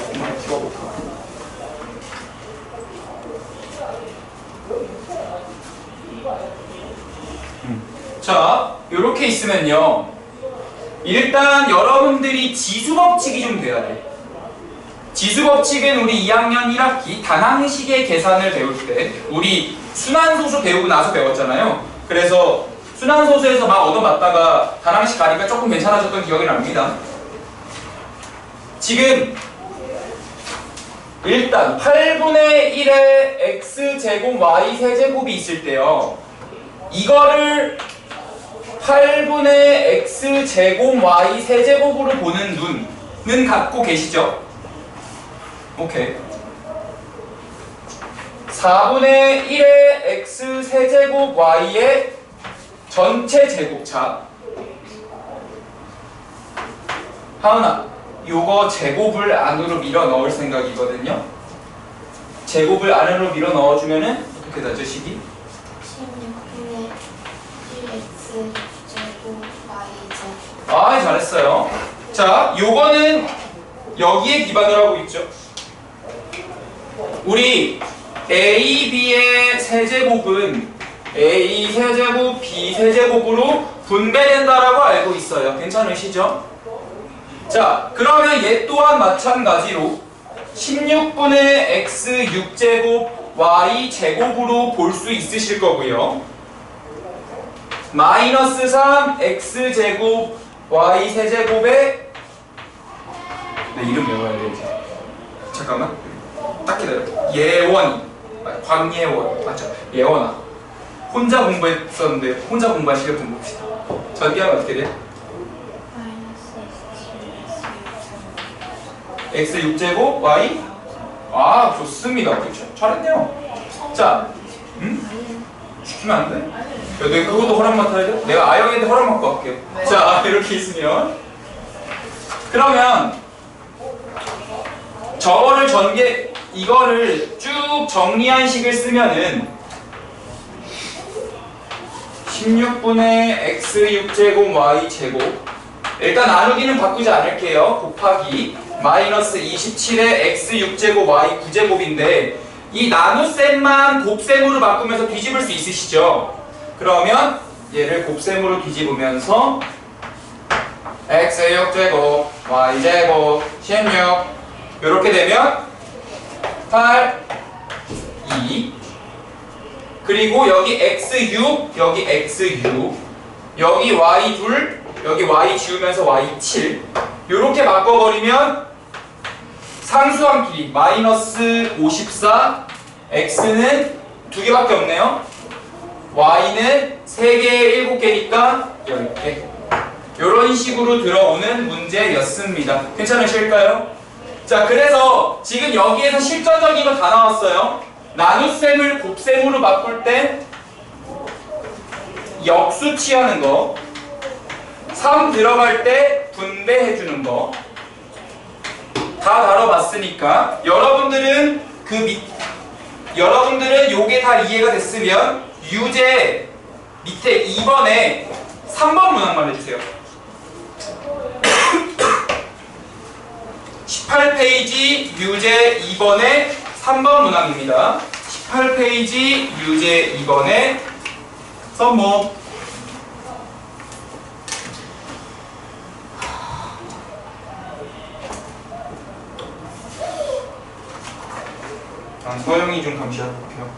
조금만 키워볼까? 자, 요렇게 있으면요. 일단 여러분들이 지수법칙이 좀 돼야 돼. 지수법칙은 우리 2학년 1학기 단항식의 계산을 배울 때 우리 순환소수 배우고 나서 배웠잖아요. 그래서 순환소수에서 막 얻어맞다가 단항식 가니까 조금 괜찮아졌던 기억이 납니다. 지금 일단 8분의 1의 x제곱 y 세제곱이 있을 때요. 이거를 8분의 x제곱 y 세제곱으로 보는 눈은 갖고 계시죠? 오케이. 4분의 1의 x 세제곱 y의 전체 제곱차. 하은아, 요거 제곱을 안으로 밀어 넣을 생각이거든요. 제곱을 안으로 밀어 넣어주면은 어떻게 되죠, 식이? 16분의 1x 제곱 y제. 아, 잘했어요. 자, 요거는 여기에 기반을 하고 있죠. 우리 a, b의 세제곱은 a 세제곱, b 세제곱으로 분배된다라고 알고 있어요. 괜찮으시죠? 자, 그러면 얘 또한 마찬가지로 16분의 x 6제곱 y 제곱으로 볼 수 있으실 거고요. 마이너스 3 x 제곱 y 세제곱에 내 이름 외워야 되지. 잠깐만. 딱 기다려. 예원. 광예원. 맞죠? 예원아. 혼자 공부했었는데 혼자 공부한 시간 좀 봅시다. 전기하면 어떻게 돼? x 6제곱 y. 아, 좋습니다. 그렇죠? 잘했네요. 자, 시키면 안 돼? 야, 내가 그것도 허락 맡아야 돼? 내가 아영이한테 허락 맡고 갈게요. 네. 자, 이렇게 있으면 그러면 저거를 이거를 쭉 정리한 식을 쓰면은 16분의 x 6제곱 y 제곱, 일단 나누기는 바꾸지 않을게요. 곱하기 마이너스 27의 x 6제곱 y 9제곱인데 이 나눗셈만 곱셈으로 바꾸면서 뒤집을 수 있으시죠? 그러면 얘를 곱셈으로 뒤집으면서 x 6제곱 y 제곱 16 이렇게 되면 8 2 그리고 여기 x6 여기 x6 여기 y2 여기 y 지우면서 y7 이렇게 바꿔버리면 상수항 길이 마이너스 54 x는 2개밖에 없네요. y는 3개 7개니까 10개 이런 식으로 들어오는 문제였습니다. 괜찮으실까요? 자, 그래서 지금 여기에서 실전적인 거 다 나왔어요. 나눗셈을 곱셈으로 바꿀 때 역수 취하는 거, 3 들어갈 때 분배해주는 거 다 다뤄봤으니까 여러분들은 여러분들은 요게 다 이해가 됐으면 유제 밑에 2번에 3번 문항만 해주세요. 18페이지 유제 2번에 3번 문항입니다. 18페이지 유제 2번에 선모. 소영이 좀 감시하고 볼게요.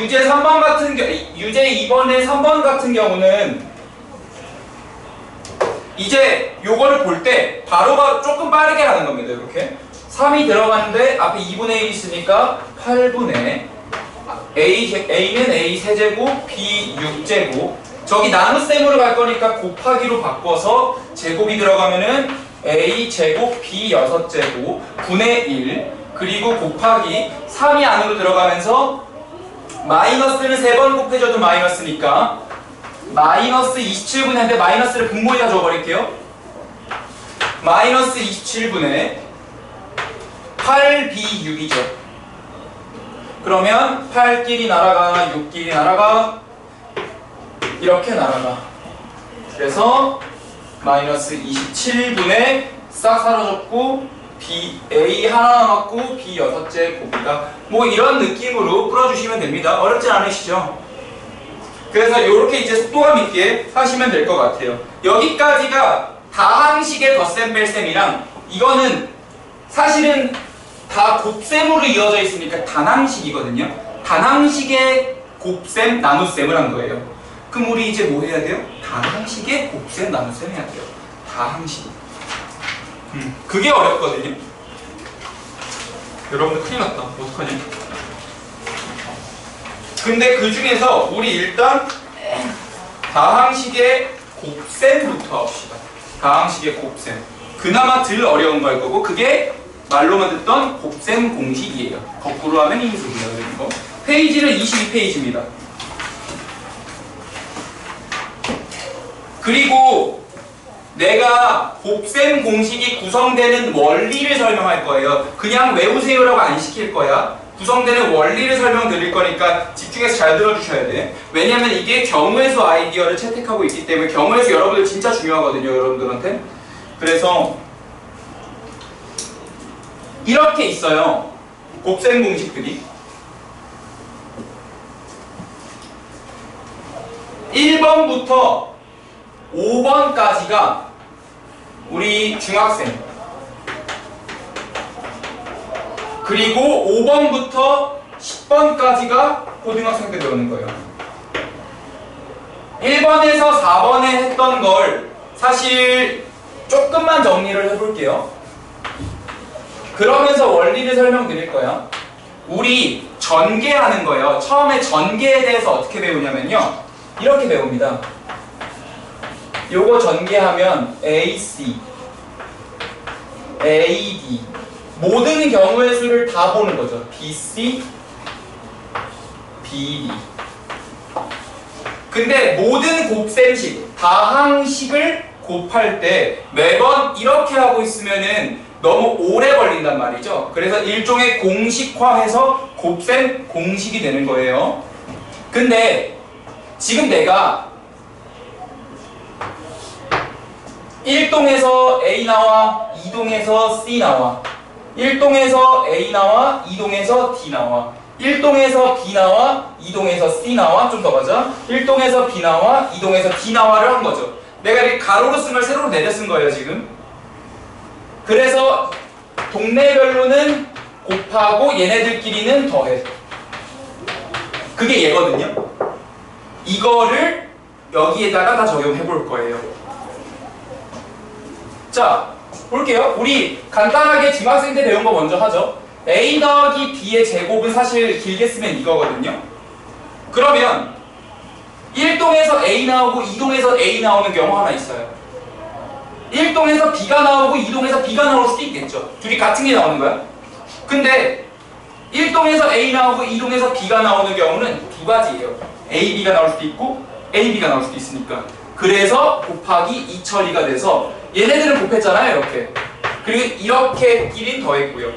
유제 3번 같은 유제 2번의 3번 같은 경우는 이제 요거를 볼 때 바로바로 조금 빠르게 하는 겁니다. 이렇게 3이 들어가는데 앞에 2분의 1 있으니까 8분의 A는 A 세제곱 B 6제곱 저기 나눗셈으로 갈 거니까 곱하기로 바꿔서 제곱이 들어가면은 A 제곱 B 6제곱 분의 1 그리고 곱하기 3이 안으로 들어가면서 마이너스는 3번 곱해줘도 마이너스니까 마이너스 27분의 마이너스를 분모에다 줘버릴게요. 마이너스 27분의 8B6이죠. 그러면 8끼리 날아가 6끼리 날아가 이렇게 날아가. 그래서 마이너스 27분의 싹 사라졌고 A 하나 남았고 B 6째 곱이다. 뭐 이런 느낌으로 풀어주시면 됩니다. 어렵지 않으시죠? 그래서 이렇게 이제 속도감 있게 하시면 될 것 같아요. 여기까지가 다항식의 덧셈 뺄셈이랑 이거는 사실은 다 곱셈으로 이어져 있으니까 단항식이거든요. 단항식의 곱셈 나눗셈을 한 거예요. 그럼 우리 이제 뭐 해야 돼요? 다항식의 곱셈 나눗셈 해야 돼요. 다항식. 그게 어렵거든요. 여러분들 큰일 났다. 어떡하냐? 근데 그 중에서 우리 일단 다항식의 곱셈부터 합시다. 다항식의 곱셈. 그나마 덜 어려운 걸 거고 그게 말로만 듣던 곱셈 공식이에요. 거꾸로 하면 인수분해가 되는 거. 페이지는 22페이지입니다. 그리고 내가 곱셈 공식이 구성되는 원리를 설명할 거예요. 그냥 외우세요라고 안 시킬 거야. 구성되는 원리를 설명드릴 거니까 집중해서 잘 들어주셔야 돼. 왜냐면 이게 경우의 수 아이디어를 채택하고 있기 때문에 경우의 수 여러분들 진짜 중요하거든요. 여러분들한테. 그래서 이렇게 있어요. 곱셈 공식들이 1번부터 5번까지가 우리 중학생 그리고 5번부터 10번까지가 고등학생 때 배우는 거예요. 1번에서 4번에 했던 걸 사실 조금만 정리를 해볼게요. 그러면서 원리를 설명드릴 거야. 우리 전개하는 거예요. 처음에 전개에 대해서 어떻게 배우냐면요. 이렇게 배웁니다. 요거 전개하면 AC, AD 모든 경우의 수를 다 보는 거죠. BC, BD. 근데 모든 곱셈식, 다항식을 곱할 때 매번 이렇게 하고 있으면은 너무 오래 걸린단 말이죠. 그래서 일종의 공식화해서 곱셈 공식이 되는 거예요. 근데 지금 내가 1동에서 A 나와 2동에서 C 나와 1동에서 A 나와 2동에서 D 나와 1동에서 B 나와 2동에서 C 나와 좀 더 가자 1동에서 B 나와 2동에서 D 나와를 한 거죠. 내가 이렇게 가로로 쓴 걸 세로로 내려 쓴 거예요 지금. 그래서 동네별로는 곱하고 얘네들끼리는 더해. 그게 얘거든요. 이거를 여기에다가 다 적용해 볼 거예요. 자, 볼게요. 우리 간단하게 중학생 때 배운 거 먼저 하죠. A 더하기 B의 제곱은 사실 길게 쓰면 이거거든요. 그러면 1동에서 A 나오고 2동에서 A 나오는 경우 하나 있어요. 1동에서 B가 나오고 2동에서 B가 나올 수도 있겠죠. 둘이 같은 게 나오는 거야. 근데 1동에서 A 나오고 2동에서 B가 나오는 경우는 두 가지예요. A, B가 나올 수도 있고 A, B가 나올 수도 있으니까. 그래서 곱하기 2 처리가 돼서 얘네들은 곱했잖아요. 이렇게. 그리고 이렇게끼리 더했고요.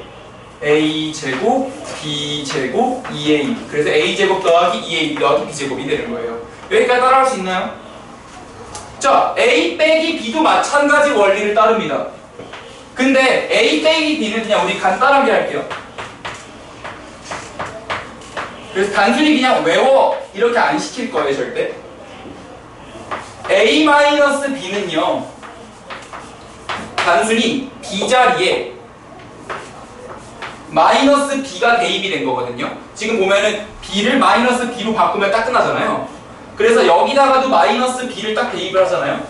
A 제곱, B 제곱, 2AB. 그래서 A 제곱 더하기 2AB 더하기 B 제곱이 되는 거예요. 여기까지 따라할 수 있나요? 자, A 빼기 B도 마찬가지 원리를 따릅니다. 근데 A 빼기 B는 그냥 우리 간단하게 할게요. 그래서 단순히 그냥 외워 이렇게 안 시킬 거예요 절대. A-B는요 단순히 B 자리에 마이너스 b가 대입이 된 거거든요. 지금 보면은 b를 마이너스 b로 바꾸면 딱 끝나잖아요. 그래서 여기다가도 마이너스 b를 딱 대입을 하잖아요.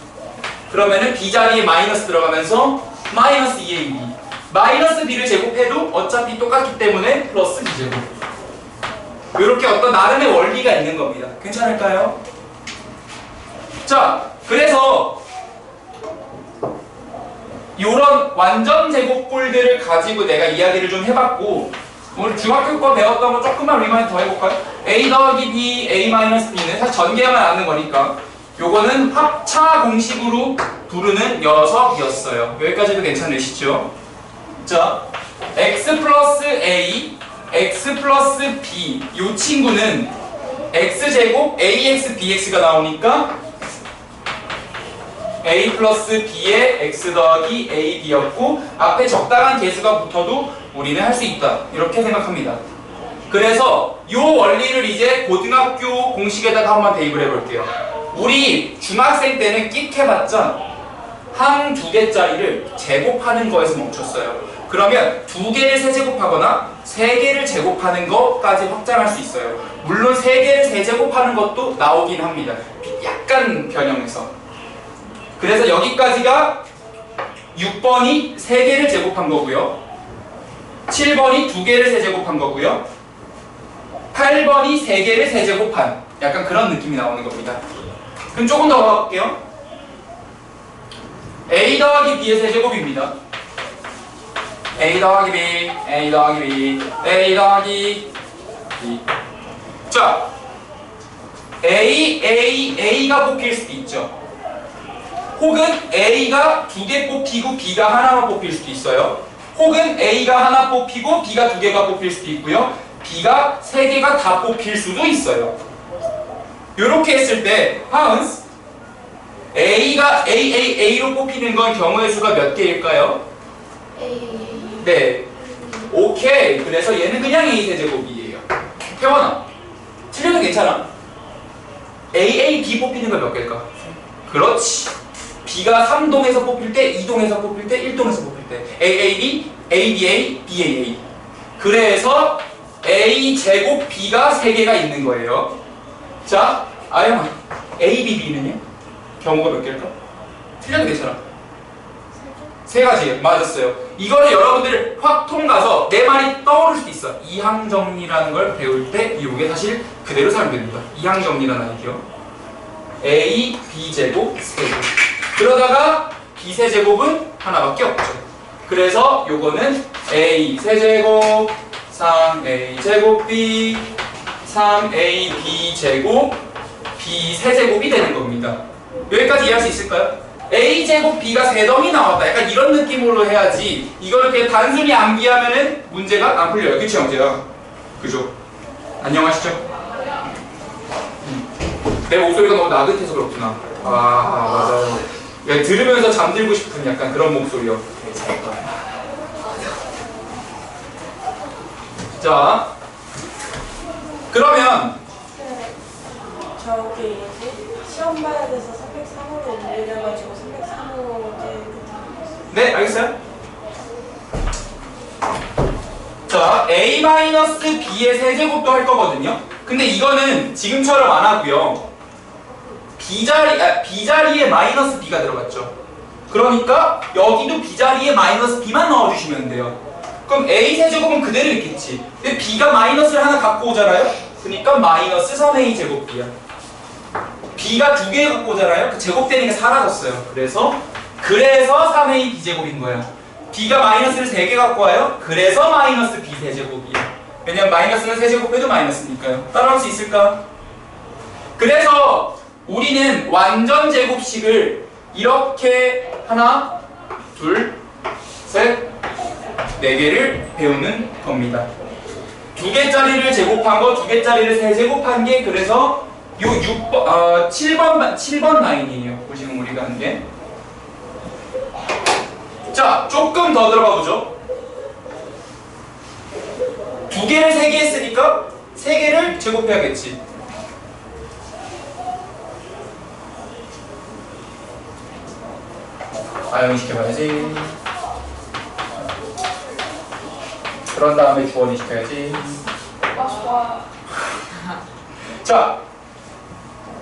그러면은 b 자리에 마이너스 들어가면서 마이너스 2ab. 마이너스 b를 제곱해도 어차피 똑같기 때문에 플러스 b제곱. 이렇게 어떤 나름의 원리가 있는 겁니다. 괜찮을까요? 자, 그래서 이런 완전 제곱꼴들을 가지고 내가 이야기를 좀 해봤고, 오늘 중학교 거 배웠던 거 조금만 리마인드 더 해볼까요? a 더하기 b, a 마이너스 b는 사실 전개하면 아는 거니까 요거는 합차 공식으로 부르는 녀석이었어요. 여기까지도 괜찮으시죠? 자, x 플러스 a, x 플러스 b 이 친구는 x제곱 ax bx가 나오니까 a 플러스 b의 x 더하기 ab였고 앞에 적당한 개수가 붙어도 우리는 할 수 있다. 이렇게 생각합니다. 그래서 이 원리를 이제 고등학교 공식에다가 한번 대입을 해볼게요. 우리 중학생 때는 끽 해봤자 항 2개짜리를 제곱하는 거에서 멈췄어요. 그러면 2개를 세제곱하거나 3개를 제곱하는 것까지 확장할 수 있어요. 물론 3개를 세제곱하는 것도 나오긴 합니다. 약간 변형해서. 그래서 여기까지가 6번이 3개를 제곱한 거고요. 7번이 2개를 세제곱한 거고요. 8번이 3개를 세제곱한 약간 그런 느낌이 나오는 겁니다. 그럼 조금 더 가볼게요. a 더하기 b의 세제곱입니다. a 더하기 b, a 더하기 b, a 더하기 b. 자, a가 뽑힐 수도 있죠. 혹은 a가 2개 뽑히고 b가 하나만 뽑힐 수도 있어요. 혹은 a가 하나 뽑히고 b가 2개가 뽑힐 수도 있고요. b가 3개가 다 뽑힐 수도 있어요. 이렇게 했을 때 하은스 a가 a로 뽑히는 건 경우의 수가 몇 개일까요? 네, 오케이. 그래서 얘는 그냥 a 세제곱이에요. 태원아, 틀려도 괜찮아. b 뽑히는 건 몇 개일까? 그렇지. b가 3동에서 뽑힐 때, 2동에서 뽑힐 때, 1동에서 뽑힐 때 AAB, ABA, BAA. 그래서 A 제곱 B가 3개가 있는 거예요. 자, 아영아, ABB는요? 경우가 몇 개일까? 틀려도 괜찮아. 3가지 맞았어요. 이거를 여러분들 확 통가서 내 말이 떠오를 수도 있어. 이항정리라는 걸 배울 때 이게 사실 그대로 사용됩니다. 이항정리라는 아이디어. A, B 제곱, 세제곱. 그러다가 B 세제곱은 하나밖에 없죠. 그래서 요거는 A 세제곱, 3A 제곱 B, 3A B 제곱, B 세제곱이 되는 겁니다. 여기까지 이해할 수 있을까요? A 제곱 B가 3덩이 나왔다. 약간 이런 느낌으로 해야지 이거를 그냥 단순히 암기하면은 문제가 안 풀려요. 그치 형제야? 그죠? 안녕하시죠? 내 목소리가 너무 나긋해서 그렇구나. 아, 맞아요. 야, 들으면서 잠들고 싶은 약간 그런 목소리요. 자, 그러면 저기 시험 봐야 돼서 303호로 옮겨가지고 303호제 네, 알겠어요? 자, a-b의 세제곱도 할 거거든요. 근데 이거는 지금처럼 안 하고요. b자리에 마이너스 b가 들어갔죠. 그러니까 여기도 b자리에 마이너스 b만 넣어주시면 돼요. 그럼 a 세제곱은 그대로 있겠지. 근데 b가 마이너스를 하나 갖고 오잖아요. 그러니까 마이너스 3a 제곱 b야. b가 2개 갖고 오잖아요. 그 제곱되니까 사라졌어요. 그래서 3a b제곱인 거야. b가 마이너스를 3개 갖고 와요. 그래서 마이너스 b 세제곱이야. 왜냐면 마이너스는 세제곱해도 마이너스니까요. 따라올 수 있을까? 그래서 우리는 완전 제곱식을 이렇게 하나, 둘, 셋, 4개를 배우는 겁니다. 2개짜리를 제곱한 거, 2개짜리를 세제곱한 게 그래서 요 6번, 7번 라인이에요. 지금 우리가 한 게. 자, 조금 더 들어가 보죠. 2개를 3개 했으니까 3개를 제곱해야겠지. 아영 시켜봐야지. 그런 다음에 주어니 시켜야지. 좋아. 자,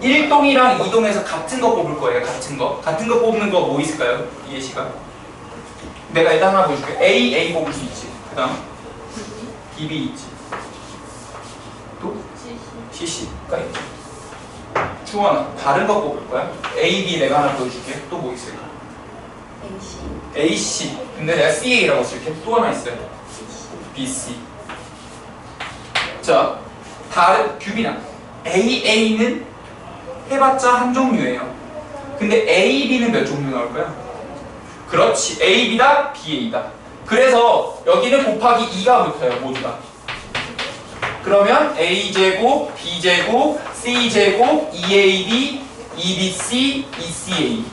1동이랑 2동에서 같은 거 뽑을 거예요. 같은 거. 같은 거 뽑는 거 뭐 있을까요? 이 예시가. 내가 일단 하나 보여줄게. A 뽑을 수 있지. 그 다음 B 있지. 또 CC가 있지. 주원아, 다른 거 뽑을 거야. A, B 내가 하나 보여줄게. 또 뭐 있을까? AC. 근데 내가 CA라고 쓸게. 또 하나 있어요. BC. 자, 다른 규빈아. AA는 해봤자 한 종류예요. 근데 AB는 몇 종류 나올까요? 그렇지. AB다, BA다. 그래서 여기는 곱하기 2가 붙어요. 모두가. 그러면 A제곱, B제곱, C제곱, EAB, EBC, ECA.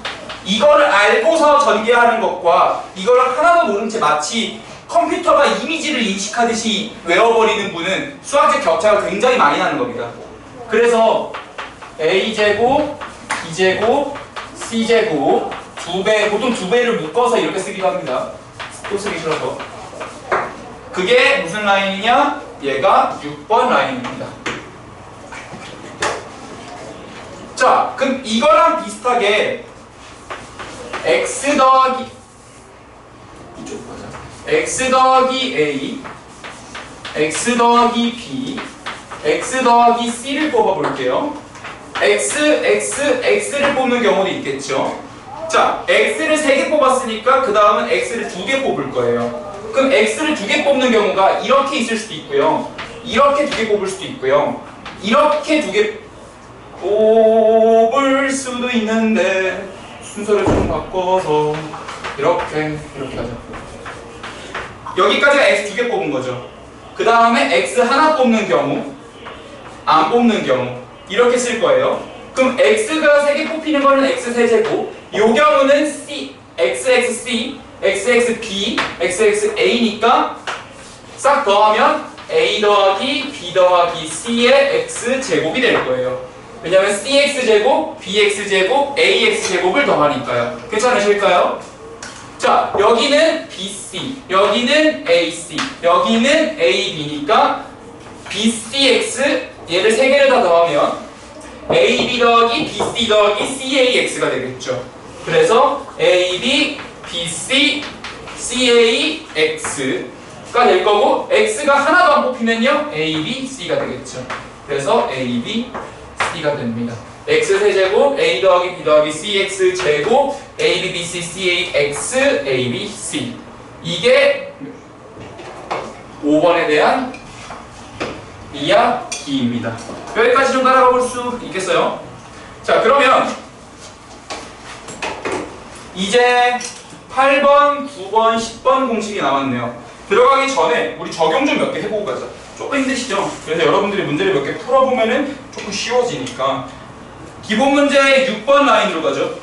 이거를 알고서 전개하는 것과 이걸 하나도 모른 채 마치 컴퓨터가 이미지를 인식하듯이 외워버리는 분은 수학적 격차가 굉장히 많이 나는 겁니다. 그래서 A제곱, B제곱, C제곱 보통 두 배를 묶어서 이렇게 쓰기도 합니다. 또 쓰기 싫어서. 그게 무슨 라인이냐? 얘가 6번 라인입니다. 자, 그럼 이거랑 비슷하게 x 더하기 이쪽으로 가자. x 더하기 a, x 더하기 b, x 더하기 c를 뽑아볼게요. x를 뽑는 경우도 있겠죠. 자, x를 3개 뽑았으니까 그 다음은 x를 2개 뽑을 거예요. 그럼 x를 2개 뽑는 경우가 이렇게 있을 수도 있고요. 이렇게 2개 뽑을 수도 있고요. 이렇게 2개 뽑을 수도 있는데 순서를 좀 바꿔서 이렇게 하자. 여기까지가 x 2개 뽑은 거죠. 그 다음에 x 하나 뽑는 경우, 안 뽑는 경우 이렇게 쓸 거예요. 그럼 x가 3개 뽑히는 거는 x 세제곱, 이 경우는 xxc, xxb, xxa니까 싹 더하면 a 더하기 b 더하기 c의 x제곱이 될 거예요. 왜냐하면 cx제곱, bx제곱, ax제곱을 더하니까요. 괜찮으실까요? 자, 여기는 bc, 여기는 ac, 여기는 ab니까 bcx, 얘를 3개를 다 더하면 ab 더하기 bc 더하기 cax가 되겠죠. 그래서 ab, bc, cax가 될 거고 x가 하나도 안 뽑히면요 ab, c가 되겠죠. 그래서 ab, c가 됩니다. x 세제곱, a 더하기 b 더하기 cx 제곱, ab, bc, cax, ab, c. 이게 5번에 대한 이야기입니다. 여기까지 좀 따라가 볼 수 있겠어요? 자, 그러면 이제 8번, 9번, 10번 공식이 남았네요. 들어가기 전에 우리 적용 좀 몇 개 해보고 가자. 조금 힘드시죠? 그래서 여러분들이 문제를 몇 개 풀어보면은 조금 쉬워지니까. 기본 문제 6번 라인으로 가죠.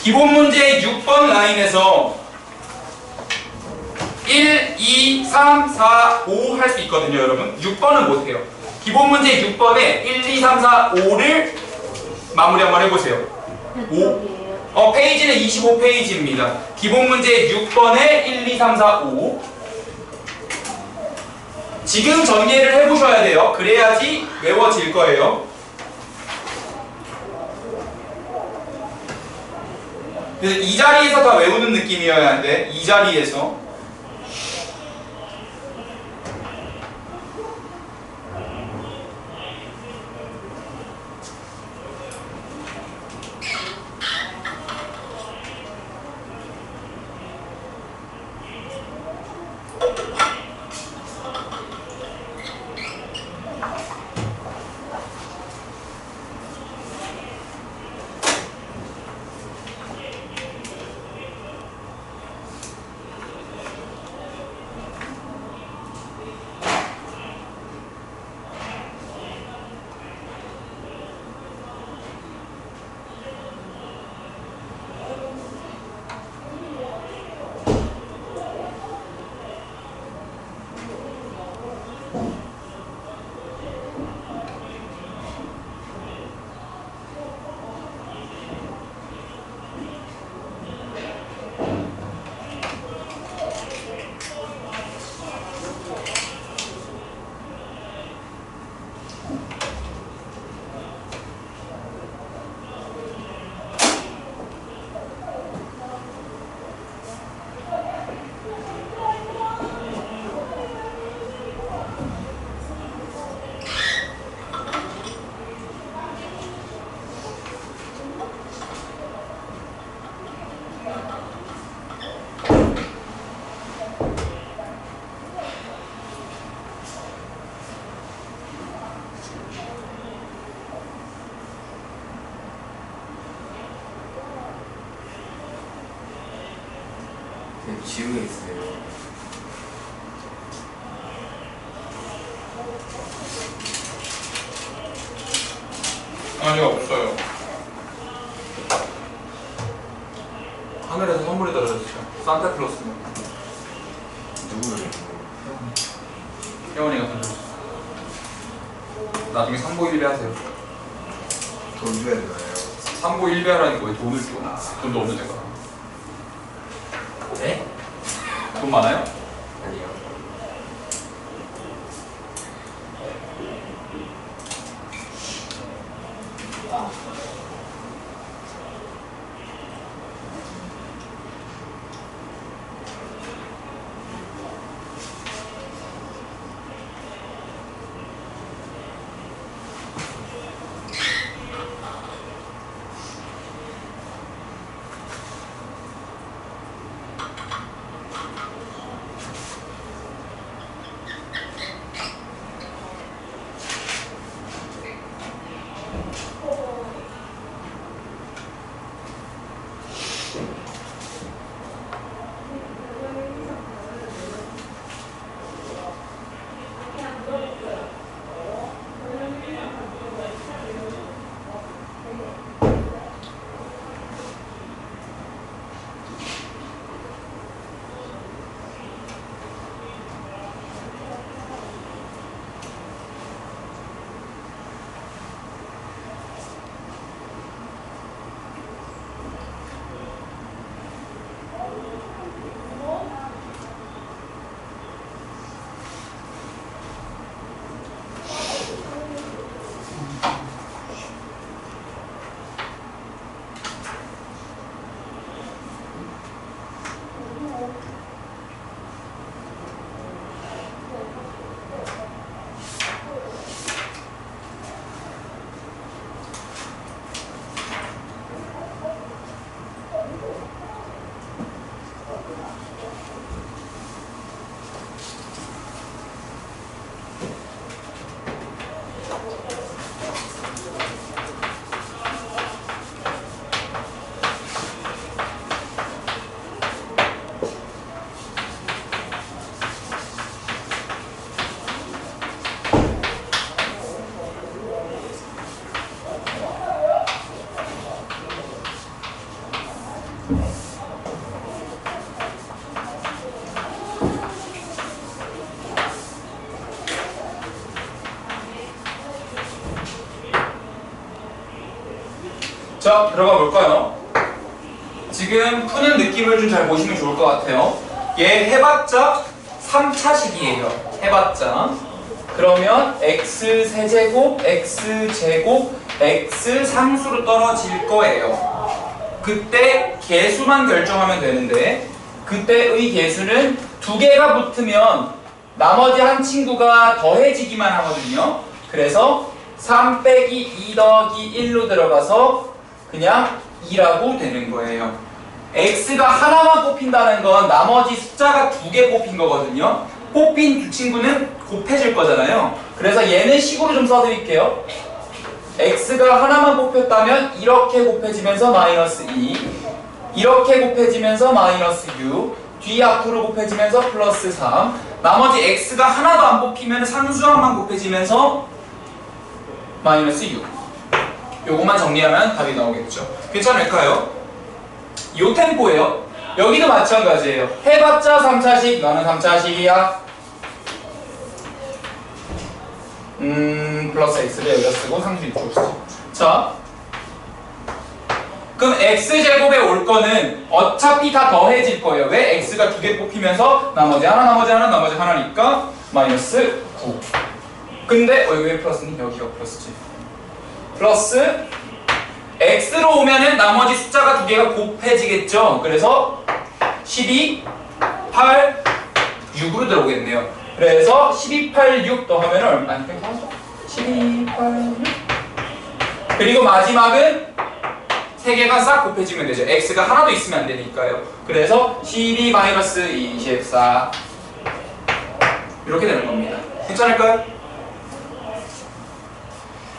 기본 문제 6번 라인에서 1, 2, 3, 4, 5 할 수 있거든요, 여러분. 6번은 못해요. 기본 문제 6번에 1, 2, 3, 4, 5를 마무리 한번 해보세요. 5. 페이지는 25페이지입니다. 기본 문제 6번에 1, 2, 3, 4, 5. 지금 전개를 해보셔야 돼요. 그래야지 외워질 거예요. 그래서 이 자리에서 다 외우는 느낌이어야 하는데, 이 자리에서. 지우겠어요. 아니요, 없어요. 하늘에서 선물이 떨어졌죠. 산타클로스는. 누구예요? 혜원이가 던졌어. 나중에 3보 1배 하세요. 돈 줘야 되나요? 3보 1배 하라니까 왜 돈을 줘? 돈도 없는 데가. 네? 돈 많아요? 아니요. 자, 들어가 볼까요? 지금 푸는 느낌을 좀 잘 보시면 좋을 것 같아요. 얘 해봤자 3차식이에요. 해봤자. 그러면 x 세제곱, x 제곱, x 상수로 떨어질 거예요. 그때 개수만 결정하면 되는데 그때의 개수는 두 개가 붙으면 나머지 한 친구가 더해지기만 하거든요. 그래서 3 빼기 2 더하기 1로 들어가서 그냥 2라고 되는 거예요. x가 하나만 뽑힌다는 건 나머지 숫자가 두 개 뽑힌 거거든요. 뽑힌 두 친구는 곱해질 거잖아요. 그래서 얘는 식으로 좀 써드릴게요. x가 하나만 뽑혔다면 이렇게 곱해지면서 마이너스 2, 이렇게 곱해지면서 마이너스 6, 뒤 앞으로 곱해지면서 플러스 3, 나머지 x가 하나도 안 뽑히면 상수항만 곱해지면서 마이너스 6. 요것만 정리하면 답이 나오겠죠. 괜찮을까요? 요 템포예요. 여기도 마찬가지예요. 해봤자 3차식, 너는 3차식이야. 플러스 x를 여기다 쓰고 상수 이쪽으로 쓰죠. 자, 그럼 x제곱에 올 거는 어차피 다 더해질 거예요. 왜? x가 두 개 뽑히면서 나머지 하나, 나머지 하나, 나머지 하나니까 마이너스 9. 근데 여기 왜 플러스니? 여기가 플러스지. 플러스 x로 오면은 나머지 숫자가 두 개가 곱해지겠죠. 그래서 12, 8, 6으로 들어오겠네요. 그래서 12, 8, 6 더하면 얼마니까? 12, 8, 6. 그리고 마지막은 세 개가 싹 곱해지면 되죠. x가 하나도 있으면 안 되니까요. 그래서 12 마이너스 24 이렇게 되는 겁니다. 괜찮을까요?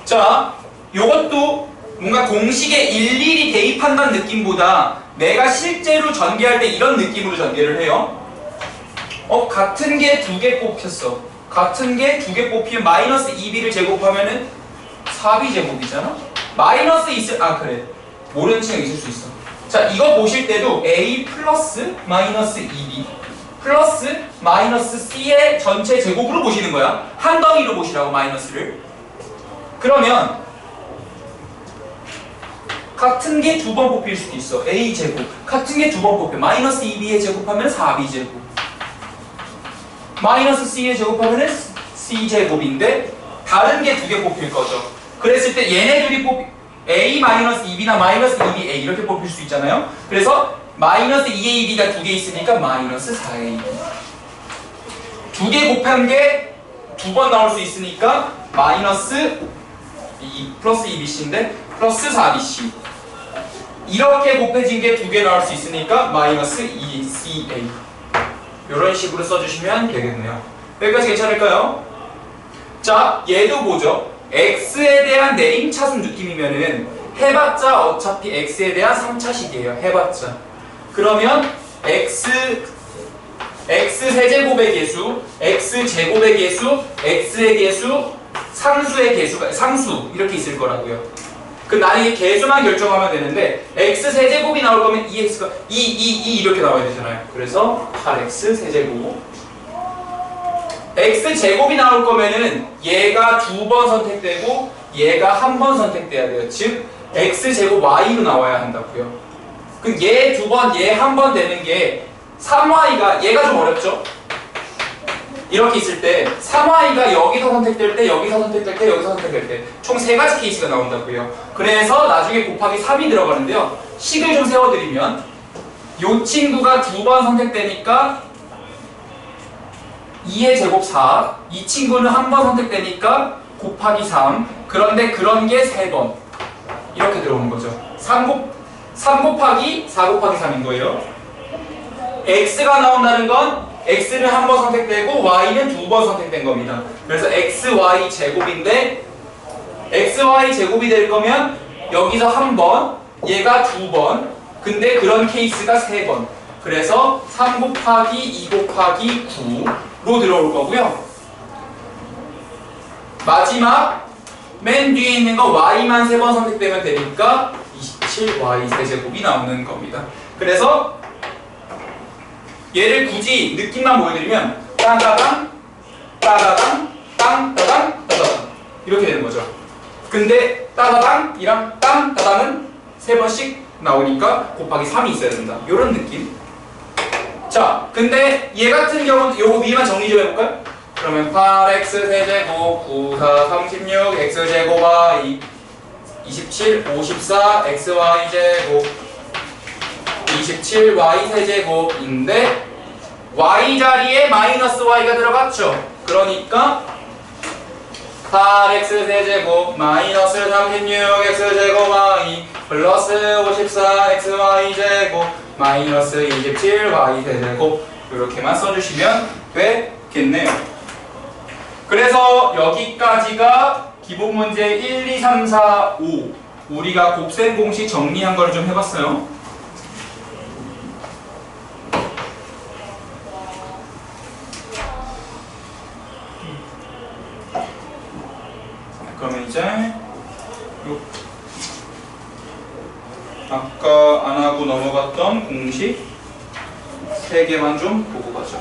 자, 요것도 뭔가 공식에 일일이 대입한다는 느낌보다 내가 실제로 전개할 때 이런 느낌으로 전개를 해요. 같은 게 2개 뽑혔어. 같은 게 2개 뽑히면 마이너스 2b를 제곱하면은 4b 제곱이잖아? 마이너스 그래. 모르는 친구 있을 수 있어. 자, 이거 보실 때도 a 플러스 마이너스 2b 플러스 마이너스 c의 전체 제곱으로 보시는 거야. 한 덩이로 보시라고 마이너스를. 그러면 같은 게 2번 뽑힐 수도 있어. a 제곱. 같은 게 2번 뽑혀. 마이너스 2b에 제곱하면 4b 제곱. 마이너스 c에 제곱하면 c 제곱인데 다른 게 2개 뽑힐 거죠. 그랬을 때 얘네 둘이 a 마이너스 2b나 마이너스 2b a 이렇게 뽑힐 수 있잖아요. 그래서 마이너스 2ab가 2개 있으니까 마이너스 4ab. 2개 곱한 게 2번 나올 수 있으니까 마이너스 2 플러스 2bc인데 플러스 4bc. 이렇게 곱해진 게 2개 나올 수 있으니까 마이너스 2ca. 이런 식으로 써주시면 되겠네요. 여기까지 괜찮을까요? 자, 얘도 보죠. x에 대한 내림차순 느낌이면은 해봤자 어차피 x에 대한 3차식이에요. 해봤자. 그러면 x 세제곱의 개수, x 제곱의 개수, x의 개수, 상수의 개수가 상수 이렇게 있을 거라고요. 나는 이 개수만 결정하면 되는데 x 세제곱이 나올 거면 2x가 2 이렇게 나와야 되잖아요. 그래서 8x 세제곱. x 제곱이 나올 거면은 얘가 2번 선택되고 얘가 1번 선택돼야 돼요. 즉 x 제곱 y로 나와야 한다고요. 그럼 얘 2번, 얘 1번 되는 게 3y가 얘가 좀 어렵죠? 이렇게 있을 때 3y가 여기서 선택될 때, 여기서 선택될 때, 여기서 선택될 때 총 3가지 케이스가 나온다고요. 그래서 나중에 곱하기 3이 들어가는데요. 식을 좀 세워드리면 이 친구가 2번 선택되니까 2의 제곱 4, 이 친구는 1번 선택되니까 곱하기 3. 그런데 그런 게 3번 이렇게 들어오는 거죠. 3 곱하기 4 곱하기 3인 거예요. x가 나온다는 건 x는 1번 선택되고 y는 2번 선택된 겁니다. 그래서 xy 제곱인데 xy 제곱이 될 거면 여기서 1번, 얘가 2번, 근데 그런 케이스가 3번. 그래서 3 곱하기 2 곱하기 9로 들어올 거고요. 마지막 맨 뒤에 있는 거 y만 3번 선택되면 되니까 27y 세제곱이 나오는 겁니다. 그래서 얘를 굳이 느낌만 보여드리면 따다당, 따다당, 땅따당, 따다당 이렇게 되는 거죠. 근데 따다당이랑 땅따당은 3번씩 나오니까 곱하기 3이 있어야 된다. 이런 느낌. 자, 근데 얘 같은 경우는 요거 위에만 정리 좀 해볼까요? 그러면 8x 세제곱 9, 4, 36 x제곱 y 27, 54 xy 제곱 27y 세제곱인데 y 자리에 마이너스 y가 들어갔죠. 그러니까 8x 세제곱 마이너스 36 x제곱 y 플러스 54 xy 제곱 마이너스 27 y 세제곱 이렇게만 써주시면 되겠네요. 그래서 여기까지가 기본 문제 1, 2, 3, 4, 5 우리가 곱셈 공식 정리한 걸 좀 해봤어요. 그러면 이제 아까 안 하고 넘어갔던 공식 3개만 좀 보고 가죠.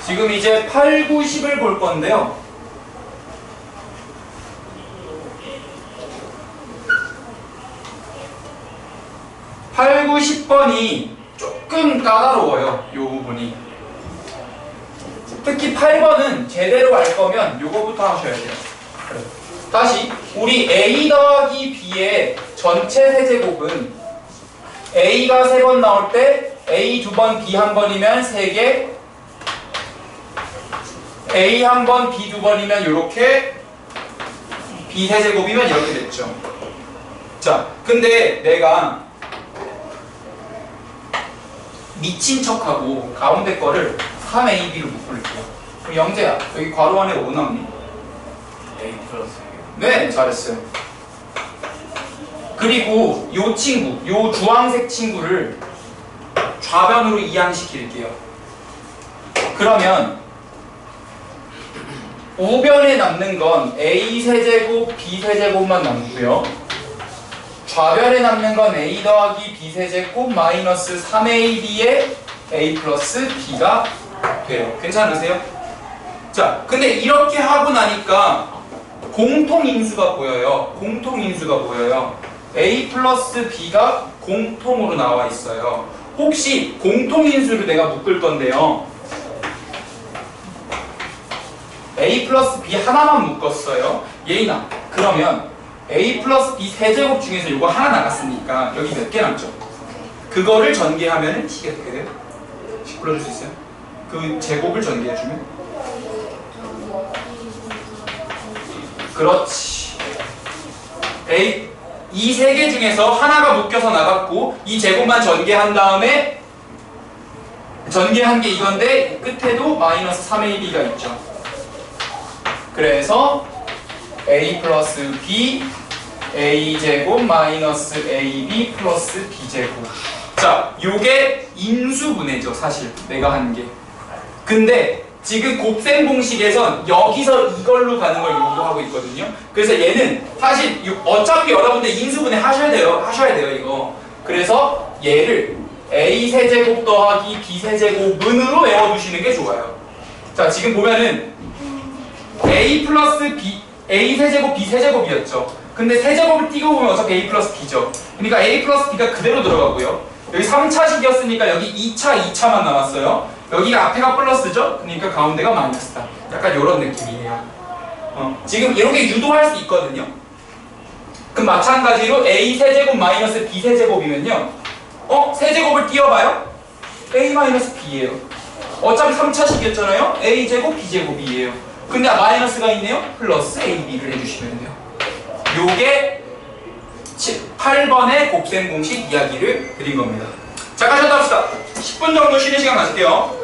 지금 이제 8, 9, 10을 볼 건데요. 8, 9, 10번이 조금 까다로워요. 이 부분이. 특히 8번은 제대로 알 거면 요거부터 하셔야 돼요. 다시 우리 A 더하기 B의 전체 세제곱은 A가 3번 나올 때 A 2번, B 1번이면 3개, A 1번, B 2번이면 이렇게, B 세제곱이면 이렇게 됐죠. 자, 근데 내가 미친 척하고 가운데 거를 3AB로 묶을게요. 그럼 영재야, 여기 괄호 안에 뭐 나오니? A 플러스 네, 잘했어요. 그리고 요 친구, 요 주황색 친구를 좌변으로 이항시킬게요. 그러면 우변에 남는 건 a세제곱 b세제곱만 남고요. 좌변에 남는 건 a 더하기 b세제곱 마이너스 3ab의 a 플러스 b가 돼요. 괜찮으세요? 자, 근데 이렇게 하고 나니까 공통인수가 보여요. 공통인수가 보여요. a 플러스 b가 공통으로 나와 있어요. 혹시 공통인수를 내가 묶을 건데요. a 플러스 b 하나만 묶었어요. 예인아, 그러면 a 플러스 b 세제곱 중에서 이거 하나 나갔으니까 여기 몇 개 남죠? 그거를 전개하면 t가 어떻게 돼요? 불러줄 수 있어요? 그 제곱을 전개해주면? 그렇지. 이 세 개 중에서 하나가 묶여서 나갔고 이 제곱만 전개한 다음에 전개한 게 이건데 끝에도 마이너스 3ab가 있죠. 그래서 a 플러스 b a제곱 마이너스 ab 플러스 b제곱. 자, 요게 인수분해죠. 사실 내가 한 게. 근데 지금 곱셈 공식에선 여기서 이걸로 가는 걸 요구하고 있거든요. 그래서 얘는 사실 어차피 여러분들 인수분해 하셔야 돼요 이거. 그래서 얘를 a 세제곱 더하기 b 세제곱은으로 외워두시는 게 좋아요. 자, 지금 보면은 a 플러스 b, a 세제곱 b 세제곱이었죠. 근데 세제곱을 띄고 보면 어차피 a 플러스 b죠. 그러니까 a 플러스 b가 그대로 들어가고요. 여기 3차식이었으니까 여기 2차만 남았어요. 여기가 앞에가 플러스죠? 그러니까 가운데가 마이너스다. 약간 이런 느낌이에요. 지금 이렇게 유도할 수 있거든요. 그럼 마찬가지로 a 세제곱 마이너스 b 세제곱이면요. 세제곱을 띄워봐요. a 마이너스 b예요. 어차피 3차식이었잖아요. a 제곱 b 제곱이에요. 근데 마이너스가 있네요. 플러스 ab를 해주시면 돼요. 요게 8번의 곱셈 공식 이야기를 드린 겁니다. 자, 같이 하다 합시다. 10분 정도 쉬는 시간 가질게요.